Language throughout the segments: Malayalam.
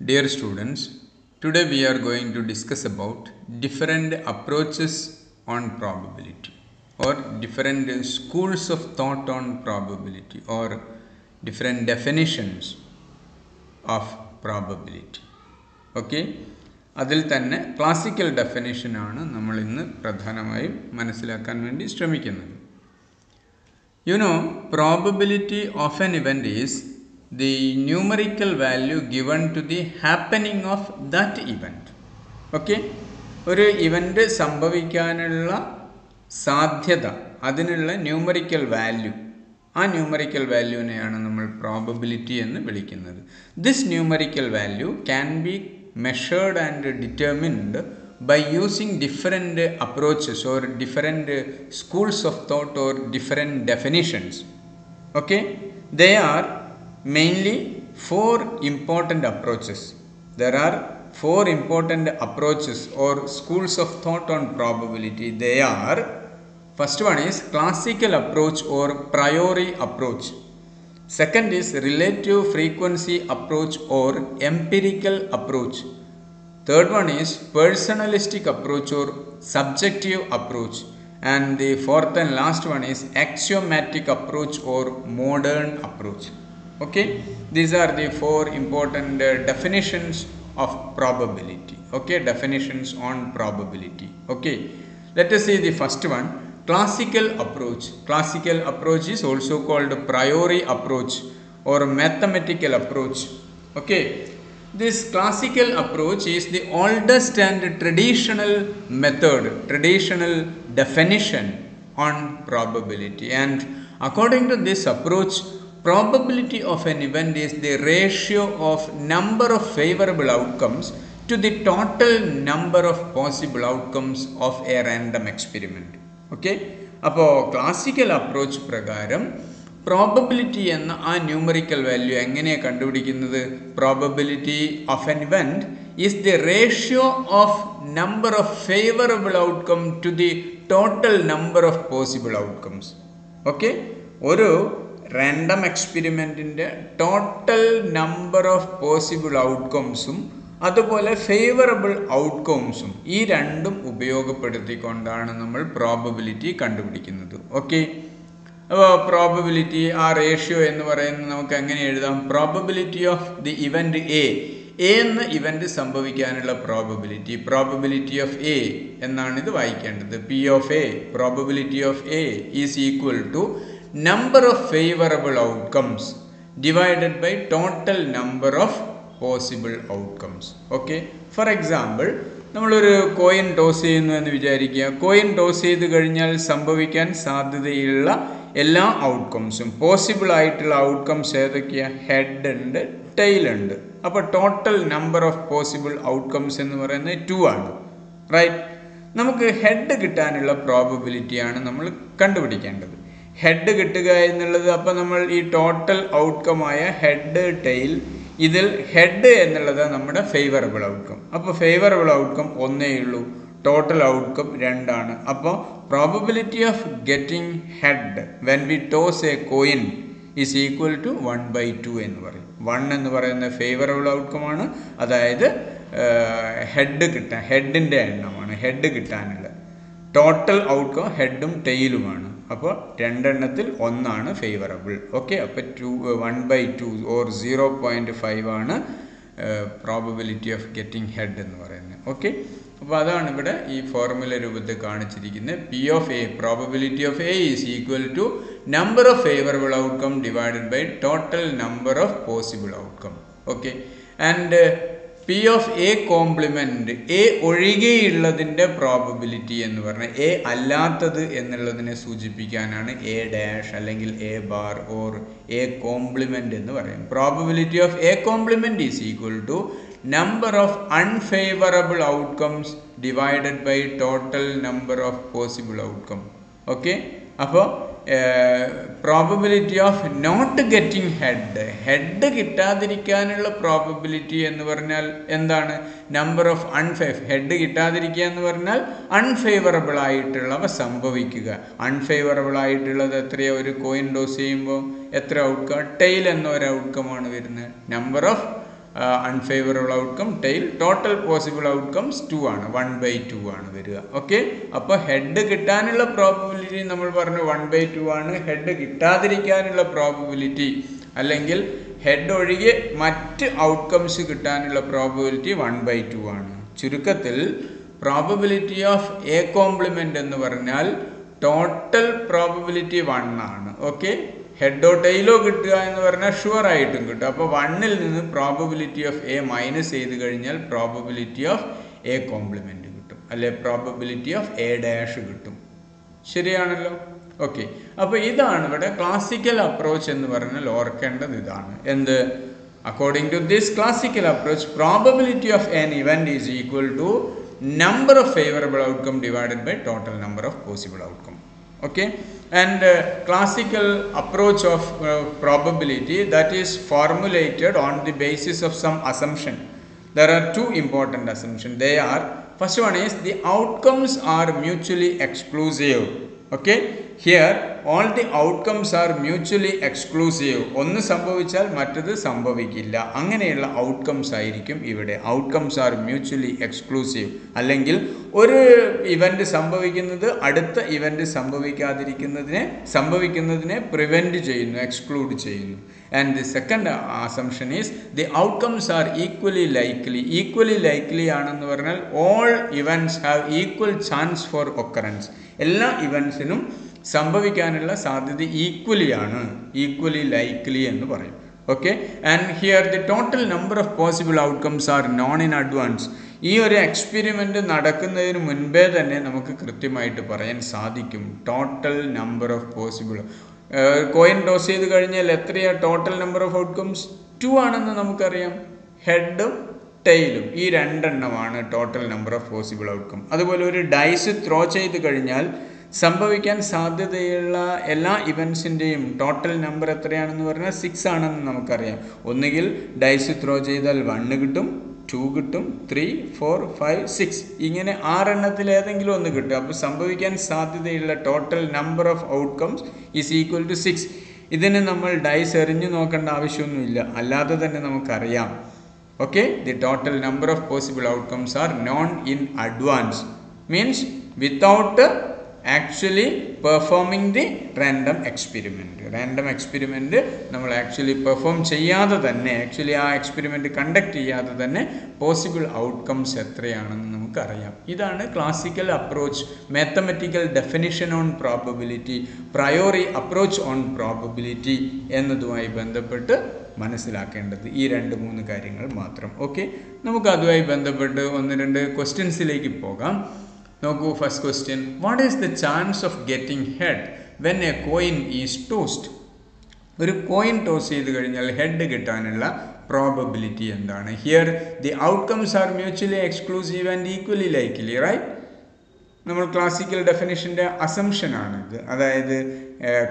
Dear students, today we are going to discuss about different approaches on probability or different schools of thought on probability or different definitions of probability. Okay? അതിൽ തന്നെ ക്ലാസിക്കൽ ഡെഫിനിഷനാണ് നമ്മൾ ഇന്ന് പ്രധാനമായും മനസ്സിലാക്കാൻ വേണ്ടി ശ്രമിക്കുന്നത്. Probability of an event is the numerical value given to the happening of that event. Okay? ഒരു ഇവൻ്റ് സംഭവിക്കാനുള്ള സാധ്യത, അതിനുള്ള ന്യൂമറിക്കൽ വാല്യൂ, ആ ന്യൂമറിക്കൽ വാല്യൂവിനെയാണ് നമ്മൾ പ്രോബബിലിറ്റി എന്ന് വിളിക്കുന്നത്. This numerical value can be measured and determined by using different approaches or different schools of thought or different definitions. Okay, they are mainly four important approaches. There are four important approaches or schools of thought on probability. They are, first one is classical approach or priori approach. Second is relative frequency approach or empirical approach. Third one is personalistic approach or subjective approach. And the fourth and last one is axiomatic approach or modern approach. Okay, these are the four important definitions of probability. Okay, definitions on probability. Okay, let us see the first one. Classical approach. Classical approach is also called priori approach or mathematical approach. Okay, this classical approach is the oldest and traditional method, traditional definition on probability, and according to this approach, probability of an event is the ratio of number of favorable outcomes to the total number of possible outcomes of a random experiment. Okay, അപ്പോൾ ക്ലാസിക്കൽ അപ്രോച്ച് പ്രകാരം പ്രോബബിലിറ്റി എന്ന ആ ന്യൂമറിക്കൽ വാല്യൂ എങ്ങനെയാണ് കണ്ടുപിടിക്കുന്നത്? Probability of an event is the ratio of number of favourable outcome to the total number of possible outcomes. Okay, ഒരു റാൻഡം എക്സ്പെരിമെൻറ്റിൻ്റെ ടോട്ടൽ നമ്പർ ഓഫ് പോസിബിൾ ഔട്ട്കംസും അതുപോലെ ഫേവറബിൾ ഔട്ട്കംസും ഈ രണ്ടും ഉപയോഗപ്പെടുത്തിക്കൊണ്ടാണ് നമ്മൾ പ്രോബബിലിറ്റി കണ്ടുപിടിക്കുന്നത്. ഓക്കെ, അപ്പോൾ പ്രോബബിലിറ്റി ആ റേഷ്യോ എന്ന് പറയുന്നത് നമുക്ക് എങ്ങനെ എഴുതാം? Probability of the event A എന്ന ഇവൻറ്റ് സംഭവിക്കാനുള്ള പ്രോബബിലിറ്റി ഓഫ് എ എന്നാണ് ഇത് വായിക്കേണ്ടത്. P of A, probability of A is equal to number of favourable outcomes divided by total number of possible outcomes. Okay, for example നമ്മളൊരു കോയിൻ ടോസ് ചെയ്യുന്നു എന്ന് വിചാരിക്കുക. കോയിൻ ടോസ് ചെയ്ത് കഴിഞ്ഞാൽ സംഭവിക്കാൻ സാധ്യതയുള്ള എല്ലാ ഔട്ട്കംസും, പോസിബിൾ ആയിട്ടുള്ള ഔട്ട്കംസ് ഏതൊക്കെയാണ്? ഹെഡ് ഉണ്ട്, ടെയിൽ ഉണ്ട്. അപ്പോൾ total number of possible outcomes എന്ന് പറയുന്നത് 2 ആണ്. റൈറ്റ്, നമുക്ക് ഹെഡ് കിട്ടാനുള്ള പ്രോബബിലിറ്റിയാണ് നമ്മൾ കണ്ടുപിടിക്കേണ്ടത്. ഹെഡ് കിട്ടുക എന്നുള്ളത്, അപ്പോൾ നമ്മൾ ഈ ടോട്ടൽ ഔട്ട്കമായ ഹെഡ്, ടെയിൽ, ഇതിൽ ഹെഡ് എന്നുള്ളത് നമ്മുടെ ഫേവറബിൾ ഔട്ട്കം. അപ്പോൾ ഫേവറബിൾ ഔട്ട്കം ഒന്നേ ഉള്ളൂ, ടോട്ടൽ ഔട്ട്കം 2 ആണ്. അപ്പോൾ probability of getting head when we toss a coin is equal to 1/2 എന്ന് പറയും. 1 എന്ന് പറയുന്ന ഫേവറബിൾ ഔട്ട്കമാണ്, അതായത് ഹെഡിൻ്റെ എണ്ണമാണ്, ഹെഡ് കിട്ടാനുള്ള. ടോട്ടൽ ഔട്ട്കം ഹെഡും ടെയിലുമാണ്. അപ്പോൾ 2 എണ്ണത്തിൽ 1 ആണ് ഫേവറബിൾ. ഓക്കെ, അപ്പോൾ 1/2 ഓർ 0.5 ആണ് പ്രോബബിലിറ്റി ഓഫ് ഗെറ്റിംഗ് ഹെഡ് എന്ന് പറയുന്നത്. ഓക്കെ, അപ്പോൾ അതാണ് ഇവിടെ ഈ ഫോർമുല രൂപത്തിൽ കാണിച്ചിരിക്കുന്നത്. P of A, probability of A is equal to number of favourable outcome divided by total number of possible outcome. Okay, and P of A complement, A ഒഴികെയുള്ളതിൻ്റെ പ്രോബബിലിറ്റി എന്ന് പറഞ്ഞാൽ എ അല്ലാത്തത് എന്നുള്ളതിനെ സൂചിപ്പിക്കാനാണ് എ ഡാഷ് അല്ലെങ്കിൽ A bar or A complement എന്ന് പറയും. Probability of A complement is equal to number of unfavourable outcomes divided by total number of possible outcome. Okay, അപ്പോൾ probability of not getting head കിട്ടാതിരിക്കാനുള്ള പ്രോബബിലിറ്റി എന്ന് പറഞ്ഞാൽ എന്താണ്? നമ്പർ ഓഫ് ഹെഡ് കിട്ടാതിരിക്കുക എന്ന് പറഞ്ഞാൽ അൺഫേവറബിൾ ആയിട്ടുള്ളവ സംഭവിക്കുക. അൺഫേവറബിൾ ആയിട്ടുള്ളത് എത്രയോ? ഒരു കോയിൻ ടോസ് ചെയ്യുമ്പോൾ എത്ര ഔട്ട്കം? ടെയിൽ എന്ന ഒരു ഔട്ട്കമാണ് വരുന്നത്. Number of unfavourable outcome tail. Total possible outcomes 2 ആണ്, 1/2 ആണ് വരിക. ഓക്കെ, അപ്പോൾ ഹെഡ് കിട്ടാനുള്ള പ്രോബബിലിറ്റി നമ്മൾ പറഞ്ഞു 1/2 ആണ്. ഹെഡ് കിട്ടാതിരിക്കാനുള്ള പ്രോബബിലിറ്റി അല്ലെങ്കിൽ ഹെഡ് ഒഴികെ മറ്റ് ഔട്ട്കംസ് കിട്ടാനുള്ള പ്രോബബിലിറ്റി 1/2 ആണ്. ചുരുക്കത്തിൽ പ്രോബബിലിറ്റി ഓഫ് എ കോംപ്ലിമെൻ്റ് എന്ന് പറഞ്ഞാൽ ടോട്ടൽ പ്രോബബിലിറ്റി 1 ആണ്. ഓക്കെ, ഹെഡോ ടെയിലോ കിട്ടുക എന്ന് പറഞ്ഞാൽ ഷുവർ ആയിട്ടും കിട്ടും. അപ്പോൾ 1-ൽ നിന്ന് പ്രോബബിലിറ്റി ഓഫ് എ മൈനസ് ചെയ്ത് കഴിഞ്ഞാൽ പ്രോബബിലിറ്റി ഓഫ് എ കോംപ്ലിമെൻ്റ് കിട്ടും, അല്ലെ പ്രോബബിലിറ്റി ഓഫ് എ ഡാഷ് കിട്ടും. ശരിയാണല്ലോ? ഓക്കെ, അപ്പോൾ ഇതാണ് ഇവിടെ ക്ലാസിക്കൽ അപ്രോച്ച് എന്ന് പറഞ്ഞാൽ ഓർക്കേണ്ടത് ഇതാണ്. എന്ത്? According to this classical approach probability of an event is equal to number of favorable outcome divided by total number of possible outcome. Okay, and classical approach of probability, that is formulated on the basis of some assumption. There are two important assumptions. They are, first one is the outcomes are mutually exclusive. Okay, here all the outcomes are mutually exclusive. ഒന്ന് സംഭവിച്ചാൽ മറ്റത് സംഭവിക്കില്ല, അങ്ങനെയുള്ള ഔട്ട്കംസ് ആയിരിക്കും ഇവിടെ. Outcomes are mutually exclusive. അല്ലെങ്കിൽ ഒരു ഇവന്റ് സംഭവിക്കുന്നത് അടുത്ത ഇവന്റ് സംഭവിക്കുന്നതിനെ പ്രിവെന്റ് ചെയ്യുന്നു, എക്സ്ക്ലൂഡ് ചെയ്യുന്നു. And the second assumption is the outcomes are equally likely. Equally likely ആണെന്ന് പറഞ്ഞാൽ all events have equal chance for occurrence. എല്ലാ ഇവൻസിനും സംഭവിക്കാനുള്ള സാധ്യത ഈക്വലി ആണ്, ഈക്വലി ലൈക്ലി എന്ന് പറയും. Okay, and here the total number of possible outcomes are known in advance. ഈ ഒരു എക്സ്പെരിമെൻ്റ് നടക്കുന്നതിന് മുൻപേ തന്നെ നമുക്ക് കൃത്യമായിട്ട് പറയാൻ സാധിക്കും total number of possible. Coin toss ചെയ്ത് കഴിഞ്ഞാൽ എത്രയാണ് ടോട്ടൽ നമ്പർ ഓഫ് ഔട്ട്കംസ്? 2 ആണെന്ന് നമുക്കറിയാം. ഹെഡും ടെയിലും ഈ രണ്ടെണ്ണമാണ് total number of possible outcome. അതുപോലെ ഒരു ഡൈസ് ത്രോ ചെയ്ത് കഴിഞ്ഞാൽ സംഭവിക്കാൻ സാധ്യതയുള്ള എല്ലാ ഇവൻസിൻ്റെയും ടോട്ടൽ നമ്പർ എത്രയാണെന്ന് പറഞ്ഞാൽ 6 ആണെന്ന് നമുക്കറിയാം. ഒന്നുകിൽ ഡൈസ് ത്രോ ചെയ്താൽ 1 കിട്ടും, 2 കിട്ടും, 3, 4, 5, 6 ഇങ്ങനെ 6 എണ്ണത്തിൽ ഏതെങ്കിലും ഒന്ന് കിട്ടും. അപ്പോൾ സംഭവിക്കാൻ സാധ്യതയുള്ള total number of outcomes is equal to 6. ഇതിന് നമ്മൾ ഡൈസ് എറിഞ്ഞു നോക്കേണ്ട ആവശ്യമൊന്നുമില്ല, അല്ലാതെ തന്നെ നമുക്കറിയാം. Okay, the total number of possible outcomes are known in advance, means without actually performing the random experiment. Random experiment നമ്മൾ ആക്ച്വലി പെർഫോം ചെയ്യാതെ തന്നെ, ആക്ച്വലി ആ എക്സ്പെരിമെൻറ്റ് കണ്ടക്ട് ചെയ്യാതെ തന്നെ പോസിബിൾ ഔട്ട്കംസ് എത്രയാണെന്ന് നമുക്കറിയാം. ഇതാണ് classical approach, mathematical definition on probability, priori approach on probability എന്നതുമായി ബന്ധപ്പെട്ട് മനസ്സിലാക്കേണ്ടത് ഈ 2-3 കാര്യങ്ങൾ മാത്രം. ഓക്കെ, നമുക്ക് അതുമായി ബന്ധപ്പെട്ട് 1-2 ക്വസ്റ്റ്യൻസിലേക്ക് പോകാം. നോക്കൂ, first question, what is the chance of getting head when a coin is tossed? ഒരു കോയിൻ ടോസ് ചെയ്ത് കഴിഞ്ഞാൽ ഹെഡ് കിട്ടാനുള്ള പ്രോബബിലിറ്റി എന്താണ്? Here the outcomes are mutually exclusive and equally likely, right? നമ്മൾ ക്ലാസിക്കൽ ഡെഫിനിഷൻ്റെ അസംഷനാണിത്. അതായത്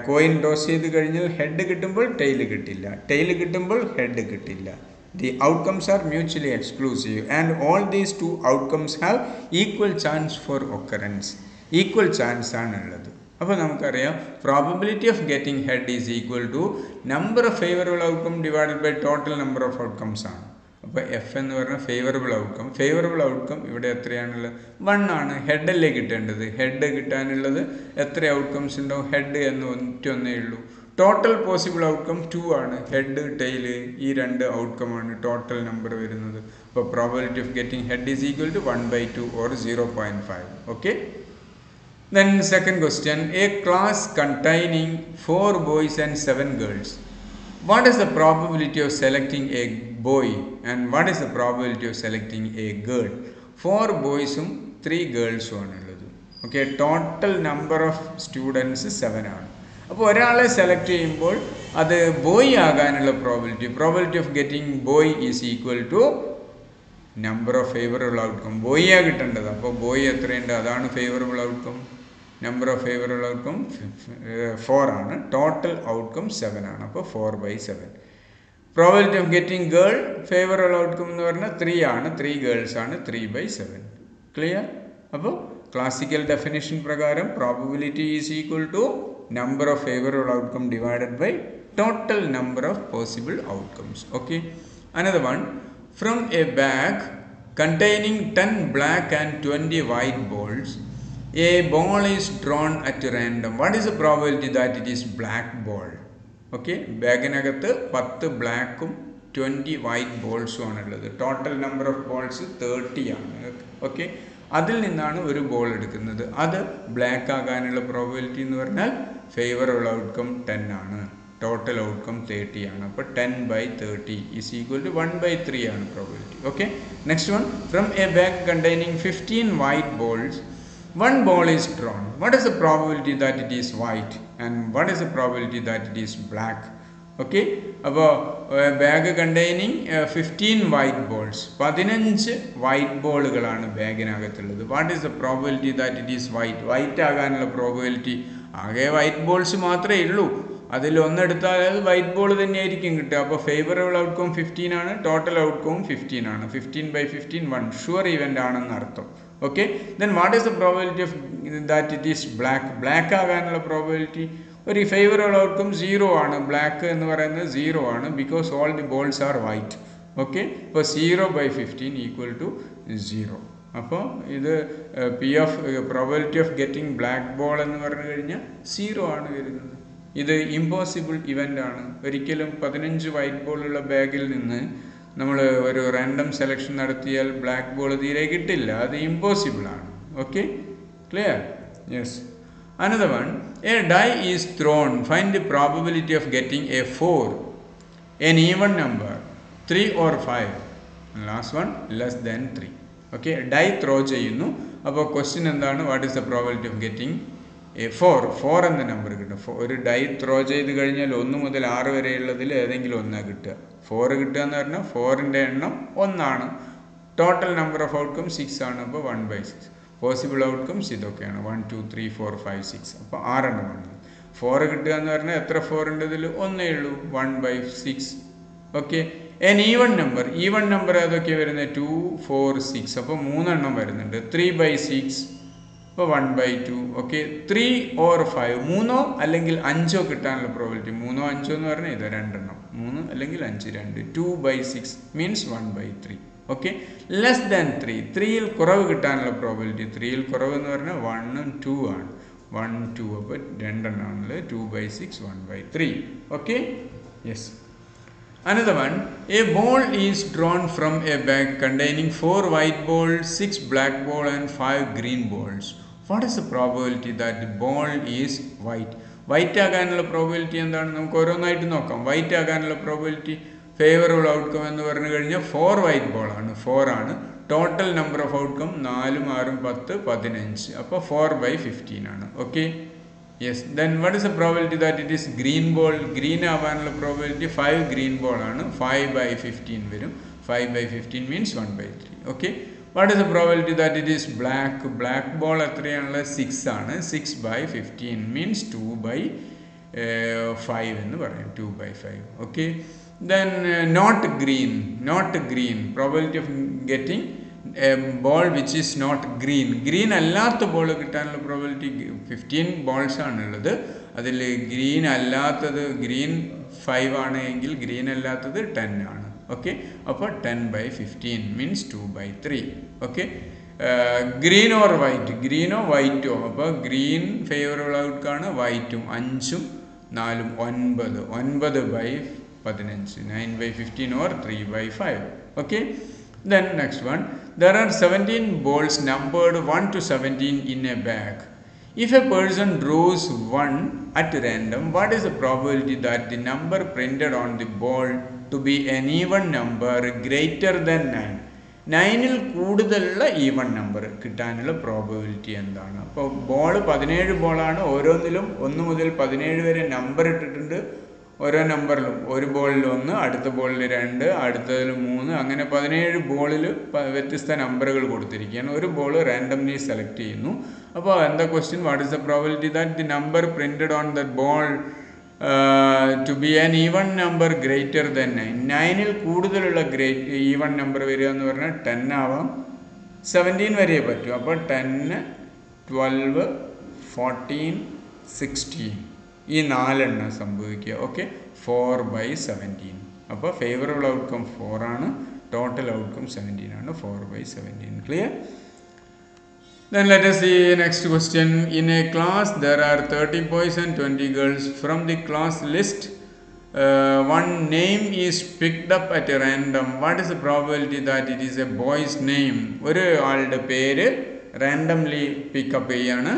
കോയിൻ ടോസ് ചെയ്ത് കഴിഞ്ഞാൽ ഹെഡ് കിട്ടുമ്പോൾ ടെയിൽ കിട്ടില്ല, ടെയിൽ കിട്ടുമ്പോൾ ഹെഡ് കിട്ടില്ല. The outcomes are mutually exclusive and all these 2 outcomes have equal chance for occurrence. Equal chance ആണുള്ളത്. അപ്പോൾ നമുക്കറിയാം probability of getting head is equal to number of favourable outcome divided by total number of outcomes ആണ്. അപ്പോൾ എഫ് എന്ന് പറഞ്ഞാൽ ഫേവറബിൾ ഔട്ട്കം. ഫേവറബിൾ ഔട്ട്കം ഇവിടെ എത്രയാണുള്ളത്? 1 ആണ്. ഹെഡല്ലേ കിട്ടേണ്ടത്. ഹെഡ് കിട്ടാനുള്ളത് എത്ര ഔട്ട്കംസ് ഉണ്ടാവും? ഹെഡ് എന്ന് ഒന്നേ ഉള്ളൂ. ടോട്ടൽ പോസിബിൾ ഔട്ട്കം 2 ആണ്. ഹെഡ് ടെയില് ഈ 2 ഔട്ട്കമാണ് ടോട്ടൽ നമ്പർ വരുന്നത്. അപ്പോൾ probability of getting head is equal to 1/2 or 0.5. Okay, then second question, a class containing 4 boys and 7 girls. What is the probability of selecting a boy and what is the probability of selecting a girl? 4 boys ഉം 3 girls ഉം ആണുള്ളത്. Okay, total number of students 7 ആണ്. അപ്പോൾ ഒരാളെ സെലക്ട് ചെയ്യുമ്പോൾ അത് ബോയ് ആകാനുള്ള probability of getting boy is equal to number of favourable outcome. ബോയിയാണ് കിട്ടേണ്ടത്. അപ്പോൾ ബോയ് എത്രയുണ്ട്? അതാണ് favourable outcome. Number of favourable outcome 4 ആണ്. ടോട്ടൽ ഔട്ട്കം 7 ആണ്. അപ്പോൾ 4/7. Probability of getting girl favourable outcome എന്ന് പറഞ്ഞാൽ 3 ആണ്. 3 ഗേൾസ് ആണ്. 3/7. ക്ലിയർ? അപ്പോൾ ക്ലാസിക്കൽ ഡെഫിനിഷൻ പ്രകാരം probability is equal to number of favourable outcome divided by total number of possible outcomes. Okay, another one, from a bag containing 10 black and 20 white balls, a ball is drawn at random. What is the probability that it is black ball? Okay, ബാഗിനകത്ത് 10 ബ്ലാക്കും 20 വൈറ്റ് ബോൾസും ആണുള്ളത്. ടോട്ടൽ നമ്പർ ഓഫ് ബോൾസ് 30 ആണ്. ഓക്കെ, അതിൽ നിന്നാണ് ഒരു ബോൾ എടുക്കുന്നത്. അത് ബ്ലാക്ക് ആകാനുള്ള പ്രോബിലിറ്റി എന്ന് പറഞ്ഞാൽ ഫേവറബിൾ ഔട്ട്കം 10 ആണ്. ടോട്ടൽ ഔട്ട്കം 30 ആണ്. അപ്പോൾ 10/30 ഈസ് ഈക്വൽ ടു 1/3 ആണ് probability. Okay, next one, from A bag containing 15 white balls, one ball is drawn. What is the probability that it is white and what is the probability that it is black? Okay, അപ്പോൾ bag containing 15 white balls, 15 white ബോളുകളാണ് ബാഗിനകത്തുള്ളത്. What is the probability that it is white? White ആകാനുള്ള പ്രോബിലിറ്റി, ആകെ വൈറ്റ് ബോൾസ് മാത്രമേ ഉള്ളൂ, അതിൽ ഒന്നെടുത്താൽ അത് വൈറ്റ് ബോൾ തന്നെയായിരിക്കും കിട്ടുക. അപ്പോൾ ഫേവറബിൾ ഔട്ട്കം 15 ആണ്, ടോട്ടൽ ഔട്ട്കവും 15 ആണ്. 15/15 1 ഷുവർ ഇവൻ്റ് ആണെന്ന് അർത്ഥം. Okay, then what is the probability of that it is black? Black ആകാനുള്ള പ്രോബിലിറ്റി ഒരു ഫേവറബിൾ ഔട്ട്കം 0 ആണ്. ബ്ലാക്ക് എന്ന് പറയുന്നത് 0 ആണ്, because all the balls are white. Okay, ഇപ്പോൾ 0/15 ഈക്വൽ ടു 0. അപ്പോൾ ഇത് P of probability of getting black ball എന്ന് പറഞ്ഞു കഴിഞ്ഞാൽ 0 ആണ് വരുന്നത്. ഇത് ഇമ്പോസിബിൾ ഇവൻ്റ് ആണ്. ഒരിക്കലും 15 വൈറ്റ് ബോളുള്ള ബാഗിൽ നിന്ന് നമ്മൾ ഒരു റാൻഡം സെലക്ഷൻ നടത്തിയാൽ ബ്ലാക്ക് ബോൾ തീരെ കിട്ടില്ല. അത് ഇമ്പോസിബിൾ ആണ്. Okay, clear? Yes. Another one, a die is thrown, find the probability of getting a 4, an even number 3 or 5, last one less than 3. Okay, die throw ചെയ്യുന്നു. അപ്പോൾ ക്വസ്റ്റ്യൻ എന്താണ്? What is the probability of getting a 4 എന്ന നമ്പർ കിട്ടും. ഒരു ഡൈ ത്രോ ചെയ്ത് കഴിഞ്ഞാൽ 1 മുതൽ 6 വരെയുള്ളതിൽ ഏതെങ്കിലും ഒന്നാണ് കിട്ടുക. 4 കിട്ടുക എന്ന് പറഞ്ഞാൽ 4ൻ്റെ എണ്ണം 1 ആണ്. ടോട്ടൽ നമ്പർ ഓഫ് ഔട്ട്കം 6 ആണ്. അപ്പോൾ 1/6. പോസിബിൾ ഔട്ട്കംസ് ഇതൊക്കെയാണ്. 1 2 3 4 5 6. അപ്പോൾ 6 എണ്ണമാണ്. 4 കിട്ടുക എന്ന് പറഞ്ഞാൽ എത്ര 4 ഉണ്ട്? ഇതിൽ 1 ഉള്ളൂ, 1/6. Okay, N even number, even number ഏതൊക്കെയാണ് വരുന്നത്? 2 4 6. അപ്പോൾ 3 എണ്ണം വരുന്നുണ്ട്. 3/6, അപ്പോൾ 1/2. ഓക്കെ, 3 or 5, 3 അല്ലെങ്കിൽ 5 കിട്ടാനുള്ള പ്രോബിലിറ്റി, 3 5 എന്ന് പറഞ്ഞാൽ ഇത് 2 എണ്ണം, 3 അല്ലെങ്കിൽ 5 2. 2/6 മീൻസ് 1/3. ഓക്കെ, ലെസ് ദാൻ 3, 3യിൽ കുറവ് കിട്ടാനുള്ള പ്രോബിലിറ്റി, 3യിൽ കുറവ് എന്ന് പറഞ്ഞാൽ 1ഉം 2 ആണ്. 1 2, അപ്പോൾ 2 എണ്ണമാണുള്ളത്. 2/6 1/3. Okay, yes. Another one, a ball is drawn from a bag containing 4 white balls, 6 black balls and 5 green balls. What is the probability that the ball is white? White ആകാനുള്ള പ്രോബിലിറ്റി എന്താണ്? നമുക്ക് ഓരോന്നായിട്ട് നോക്കാം. വൈറ്റ് ആകാനുള്ള പ്രോബിലിറ്റി ഫേവറബിൾ ഔട്ട്കം എന്ന് പറഞ്ഞു കഴിഞ്ഞാൽ 4 വൈറ്റ് ബോൾ ആണ്, 4 ആണ്. Total number of outcome 4 6 10 15. അപ്പോൾ 4/15 ആണ്. Okay, yes. Then what is the probability that it is green ball? Green ആവാനുള്ള പ്രോബിലിറ്റി 5 ഗ്രീൻ ബോൾ ആണ്. 5/15 വരും. 5/15 means 1/3. Okay, what is the probability that it is black? Black ball എത്രയാണുള്ളത്? 6 ആണ്. 6/15 മീൻസ് 2/5 എന്ന് പറയും. 2/5. Okay, then not green, not green, probability of getting a ball which is not green. Green അല്ലാത്ത ബോൾ കിട്ടാനുള്ള പ്രോബിലിറ്റി 15 ബോൾസ് ആണുള്ളത്. അതിൽ ഗ്രീൻ അല്ലാത്തത് ഗ്രീൻ 5 ആണ് എങ്കിൽ ഗ്രീൻ അല്ലാത്തത് 10 ആണ്. ഓക്കെ, അപ്പോൾ 10/15 means 2/3. Okay, green or white, ഗ്രീനോ വൈറ്റോ? അപ്പോൾ ഗ്രീൻ ഫേവറബിൾ ഔട്ട്കാണ്, വൈറ്റും 5ഉം 4ഉം 9, 9/15, 9/15 or 3/5. Okay, then next one, there are 17 balls numbered 1 to 17 in a bag. If a person draws one at random, what is the probability that the number printed on the ball to be an even number greater than 9? 9ൽ കൂടുതലുള്ള ഈവൺ നമ്പർ കിട്ടാനുള്ള പ്രോബബിലിറ്റി എന്താണ്? അപ്പോൾ ബോൾ 17 ബോളാണ്. ഓരോന്നിലും 1 മുതൽ 17 വരെ നമ്പർ ഇട്ടിട്ടുണ്ട്. ഓരോ നമ്പറിലും ഒരു ബോളിൽ 1, അടുത്ത ബോളിൽ 2, അടുത്തതിൽ 3, അങ്ങനെ 17 ബോളിൽ വ്യത്യസ്ത നമ്പറുകൾ കൊടുത്തിരിക്കുകയാണ്. ഒരു ബോൾ റാൻഡംലി സെലക്ട് ചെയ്യുന്നു. അപ്പോൾ എന്താ question? What is the probability that the number printed on the ball to be an even number greater than 9? 9ൽ കൂടുതലുള്ള ഈവൺ നമ്പർ വരിക എന്ന് പറഞ്ഞാൽ 10 ആവാം, 17 വരെ പറ്റും. അപ്പോൾ 10, 12, 14, 16 ഈ 4 എണ്ണം സംഭവിക്കുക. ഓക്കെ, 4/17. അപ്പോൾ ഫേവറബിൾ ഔട്ട്കം 4 ആണ്. ടോട്ടൽ total outcome 17 ആണ് 4 by 17. Clear? Then let us see next question. In a class there are 30 boys and 20 girls. From the class list one name is picked up at random. What is the probability that it is a boy's name? ഒരു ആളുടെ പേര് randomly pick up ചെയ്യാണ്,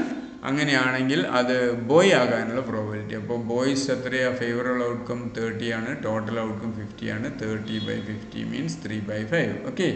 അങ്ങനെയാണെങ്കിൽ അത് ബോയ് ആകാനുള്ള പ്രോബിലിറ്റി. അപ്പോൾ ബോയ്സ് എത്രയാണ്? ഫേവറബിൾ ഔട്ട്കം 30 ആണ്, ടോട്ടൽ ഔട്ട്കം 50 ആണ്. 30 by 50 means 3 by 5. Okay.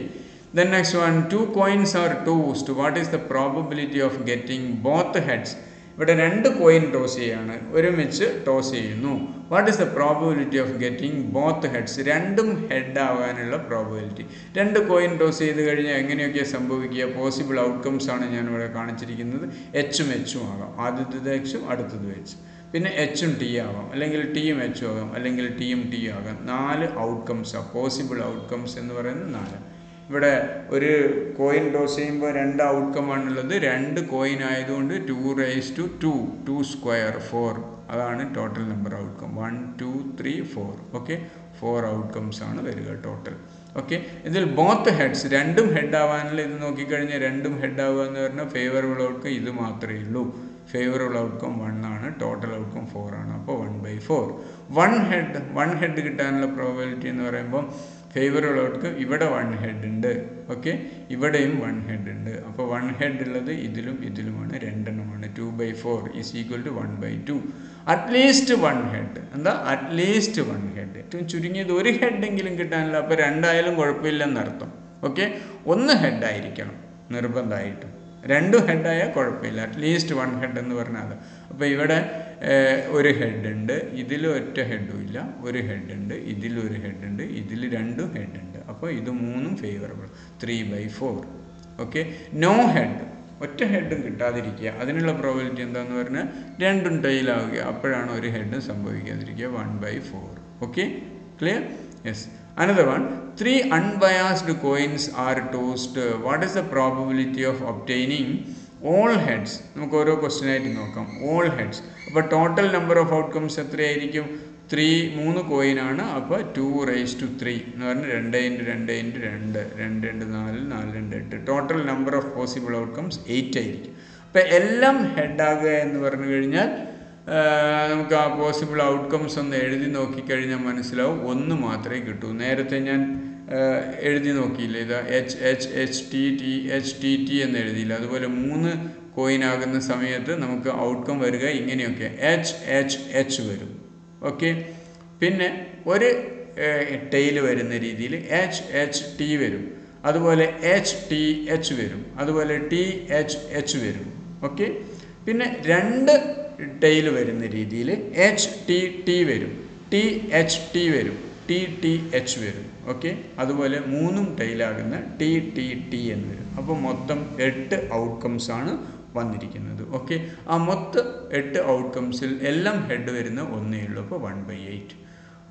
Then next one, 2 coins are tossed. What is the probability of getting both heads? ഇവിടെ 2 കോയിൻ ടോസ് ചെയ്യാണ്, ഒരുമിച്ച് ടോസ് ചെയ്യുന്നു. What is the probability of getting both heads? രണ്ടും ഹെഡ് ആവാനുള്ള പ്രോബബിലിറ്റി. 2 കോയിൻ ടോസ് ചെയ്ത് കഴിഞ്ഞാൽ എങ്ങനെയൊക്കെ സംഭവിക്കുക? പോസിബിൾ ഔട്ട്കംസ് ആണ് ഞാനിവിടെ കാണിച്ചിരിക്കുന്നത്. എച്ചും എച്ചും ആകാം, ആദ്യത്തേത് എച്ചും അടുത്തത് എച്ച്. പിന്നെ എച്ചും ടി ആവാം, അല്ലെങ്കിൽ ടിയും എച്ചും ആകാം, അല്ലെങ്കിൽ ടിയും ടി ആകാം. 4 ഔട്ട്കംസാണ് പോസിബിൾ ഔട്ട്കംസ് എന്ന് പറയുന്നത് 4. ഇവിടെ ഒരു കോയിൻ ടോസ് ചെയ്യുമ്പോൾ 2 ഔട്ട്കം ആണുള്ളത്. 2 കോയിൻ ആയതുകൊണ്ട് 2 raised to 2, 2 square 4, അതാണ് total number outcome. 1 2 3 4. Okay, 4 outcomes ആണ് വരിക ടോട്ടൽ. ഓക്കെ, ഇതിൽ ബോത്ത് ഹെഡ്സ്, രണ്ടും ഹെഡ് ആവാനുള്ള ഇത് നോക്കിക്കഴിഞ്ഞാൽ രണ്ടും ഹെഡ് ആവുക എന്ന് പറഞ്ഞാൽ ഫേവറബിൾ ഔട്ട്കം ഇത് മാത്രമേ ഉള്ളൂ. ഫേവറബിൾ ഔട്ട്കം 1 ആണ്, ടോട്ടൽ ഔട്ട്കം 4 ആണ്. അപ്പോൾ 1 by 4. 1 ഹെഡ് കിട്ടാനുള്ള പ്രോബബിലിറ്റി എന്ന് പറയുമ്പോൾ ഫേവറബിൾ ഔട്ട്കം ഇവിടെ 1 ഹെഡ് ഉണ്ട്. ഓക്കെ, ഇവിടെയും 1 ഹെഡ് ഉണ്ട്. അപ്പോൾ 1 ഹെഡ് ഉള്ളത് ഇതിലും ഇതിലുമാണ്, 2 എണ്ണമാണ്. 2 by 4 is equal to 1 by 2. At least 1 head. എന്താ അറ്റ്ലീസ്റ്റ് 1 ഹെഡ്? ഏറ്റവും ചുരുങ്ങിയത് 1 ഹെഡെങ്കിലും കിട്ടാനില്ല. അപ്പോൾ 2 ആയാലും കുഴപ്പമില്ലെന്നർത്ഥം. ഓക്കെ, 1 ഹെഡ് ആയിരിക്കണം നിർബന്ധമായിട്ടും. 2 ഹെഡായാൽ കുഴപ്പമില്ല, അറ്റ്ലീസ്റ്റ് 1 ഹെഡ് എന്ന് പറഞ്ഞാൽ. അപ്പോൾ ഇവിടെ 1 ഹെഡ് ഉണ്ട്, ഇതിൽ ഒറ്റ ഹെഡും ഇല്ല. 1 ഹെഡ് ഉണ്ട്, ഇതിൽ 1 ഹെഡ് ഉണ്ട്, ഇതിൽ 2 ഹെഡ് ഉണ്ട്. അപ്പോൾ ഇത് 3ഉം favourable. 3 by 4. Okay, no head, ഒറ്റ ഹെഡും കിട്ടാതിരിക്കുക. അതിനുള്ള പ്രോബിലിറ്റി എന്താണെന്ന് പറഞ്ഞാൽ 2ഉം ടൈലാവുക, അപ്പോഴാണ് 1 ഹെഡ് സംഭവിക്കാതിരിക്കുക. 1 by 4. Okay, clear? Yes. Another one, 3 unbiased coins are tossed. What is the probability of obtaining all heads? നമുക്ക് ഓരോ ക്വസ്റ്റ്യൻ ആയിട്ട് നോക്കാം. all heads. അപ്പോൾ ടോട്ടൽ നമ്പർ ഓഫ് ഔട്ട്കംസ് എത്രയായിരിക്കും? 3 കോയിനാണ്. അപ്പോൾ 2 raised to 3 എന്ന് പറഞ്ഞാൽ 2 × 2 × 2, 2 × 4, 4 × 8. Total number of possible outcomes 8 ആയിരിക്കും. അപ്പോൾ എല്ലാം ഹെഡാകുക എന്ന് പറഞ്ഞു കഴിഞ്ഞാൽ നമുക്ക് ആ പോസിബിൾ ഔട്ട്കംസ് ഒന്ന് എഴുതി നോക്കിക്കഴിഞ്ഞാൽ മനസ്സിലാവും 1 മാത്രമേ കിട്ടൂ. നേരത്തെ ഞാൻ എഴുതി നോക്കിയില്ല, ഇതാ H H H T T H T T എന്ന് എഴുതിയില്ല. അതുപോലെ 3 കോയിനാകുന്ന സമയത്ത് നമുക്ക് ഔട്ട്കം വരിക ഇങ്ങനെയൊക്കെ എച്ച് എച്ച് എച്ച് വരും. ഓക്കെ, പിന്നെ ഒരു ടെയിൽ വരുന്ന രീതിയിൽ എച്ച് എച്ച് ടി വരും, അതുപോലെ എച്ച് ടി എച്ച് വരും, അതുപോലെ ടി എച്ച് എച്ച് വരും. ഓക്കെ, പിന്നെ 2 ടെയിൽ വരുന്ന രീതിയിൽ എച്ച് ടി ടി വരും, ടി എച്ച് ടി വരും, ടി ടി എച്ച് വരും. ഓക്കെ, അതുപോലെ 3ഉം ടൈലാകുന്ന ടി ടി ടി എന്ന് വരും. അപ്പോൾ മൊത്തം 8 ഔട്ട്കംസ് ആണ് വന്നിരിക്കുന്നത്. ഓക്കെ, ആ മൊത്തം 8 ഔട്ട്കംസിൽ എല്ലാം ഹെഡ് വരുന്ന ഒന്നേ ഉള്ളൂ. അപ്പോൾ 1 by 8.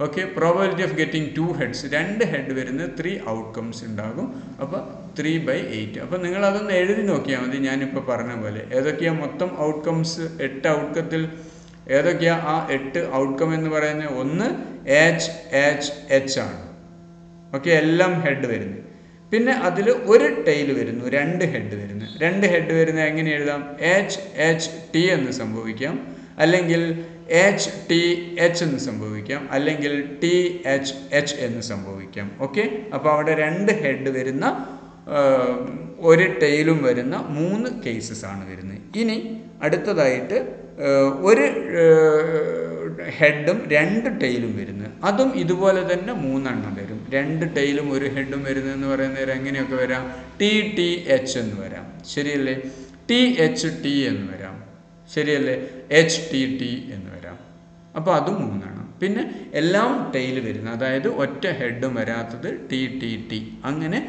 Okay, probability of getting 2 heads, 2 head വരുന്ന 3 ഔട്ട്കംസ് ഉണ്ടാകും. അപ്പോൾ 3 by 8. അപ്പോൾ നിങ്ങളതൊന്ന് എഴുതി നോക്കിയാൽ മതി. ഞാനിപ്പോൾ പറഞ്ഞ പോലെ ഏതൊക്കെയാണ് മൊത്തം ഔട്ട്കംസ്? 8 ഔട്ട്കത്തിൽ ഏതൊക്കെയാണ് ആ 8 ഔട്ട്കം എന്ന് പറയുന്നത്? ഒന്ന് എച്ച് എച്ച് എച്ച് ആണ്. ഓക്കെ, എല്ലാം ഹെഡ് വരുന്നത്. പിന്നെ അതിൽ ഒരു ടെയിൽ വരുന്നു, 2 ഹെഡ് വരുന്നു. 2 ഹെഡ് വരുന്നത് എങ്ങനെ എഴുതാം? എച്ച് എച്ച് ടി എന്ന് സംഭവിക്കാം, അല്ലെങ്കിൽ എച്ച് ടി എച്ച് എന്ന് സംഭവിക്കാം, അല്ലെങ്കിൽ ടി എച്ച് എച്ച് എന്ന് സംഭവിക്കാം. ഓക്കെ, അപ്പോൾ അവിടെ 2 ഹെഡ് വരുന്ന ഒരു ടെയിലും വരുന്ന 3 കേസസ് ആണ് വരുന്നത്. ഇനി അടുത്തതായിട്ട് ഒരു ഹെഡും 2 ടെയിലും വരുന്നത്, അതും ഇതുപോലെ തന്നെ 3 എണ്ണം വരും. 2 ടെയിലും 1 ഹെഡും വരുന്നതെന്ന് പറയുന്നേരം എങ്ങനെയൊക്കെ വരാം? ടി ടി എച്ച് എന്ന് വരാം, ശരിയല്ലേ? ടി എച്ച് ടി എന്ന് വരാം, ശരിയല്ലേ? എച്ച് ടി ടി എന്ന് വരാം. അപ്പോൾ അതും 3 എണ്ണം. പിന്നെ എല്ലാം ടെയിൽ വരുന്നത്, അതായത് ഒറ്റ ഹെഡും വരാത്തത് ടി ടി ടി. അങ്ങനെ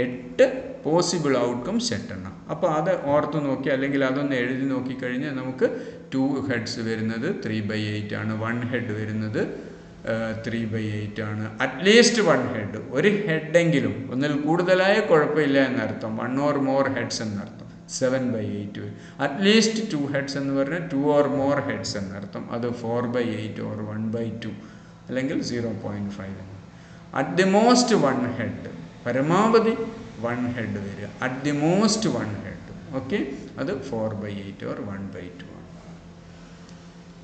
8 പോസിബിൾ ഔട്ട്കം സെറ്റ് എണ്ണം. അപ്പോൾ അത് ഓർത്ത് നോക്കി, അല്ലെങ്കിൽ അതൊന്ന് എഴുതി നോക്കിക്കഴിഞ്ഞാൽ നമുക്ക് 2 ഹെഡ്സ് വരുന്നത് 3 by 8 ആണ്. 1 ഹെഡ് വരുന്നത് 3 by 8 ആണ്. അറ്റ്ലീസ്റ്റ് 1 ഹെഡ്, ഒരു ഹെഡെങ്കിലും, ഒന്നിൽ കൂടുതലായ കുഴപ്പമില്ല എന്നർത്ഥം. 1 or more ഹെഡ്സ് എന്നർത്ഥം. 7 by 8 വരും. അറ്റ്ലീസ്റ്റ് 2 ഹെഡ്സ് എന്ന് പറഞ്ഞാൽ 2 or more ഹെഡ്സ് എന്നർത്ഥം. അത് 4 by 8 or 1 by 2 അല്ലെങ്കിൽ 0.5. അറ്റ് ദി മോസ്റ്റ് 1 ഹെഡ്, പരമാവധി 1 ഹെഡ് വരിക, at the most 1 head. Okay, അത് 4/8 ഓർ 1/2 ആണ്.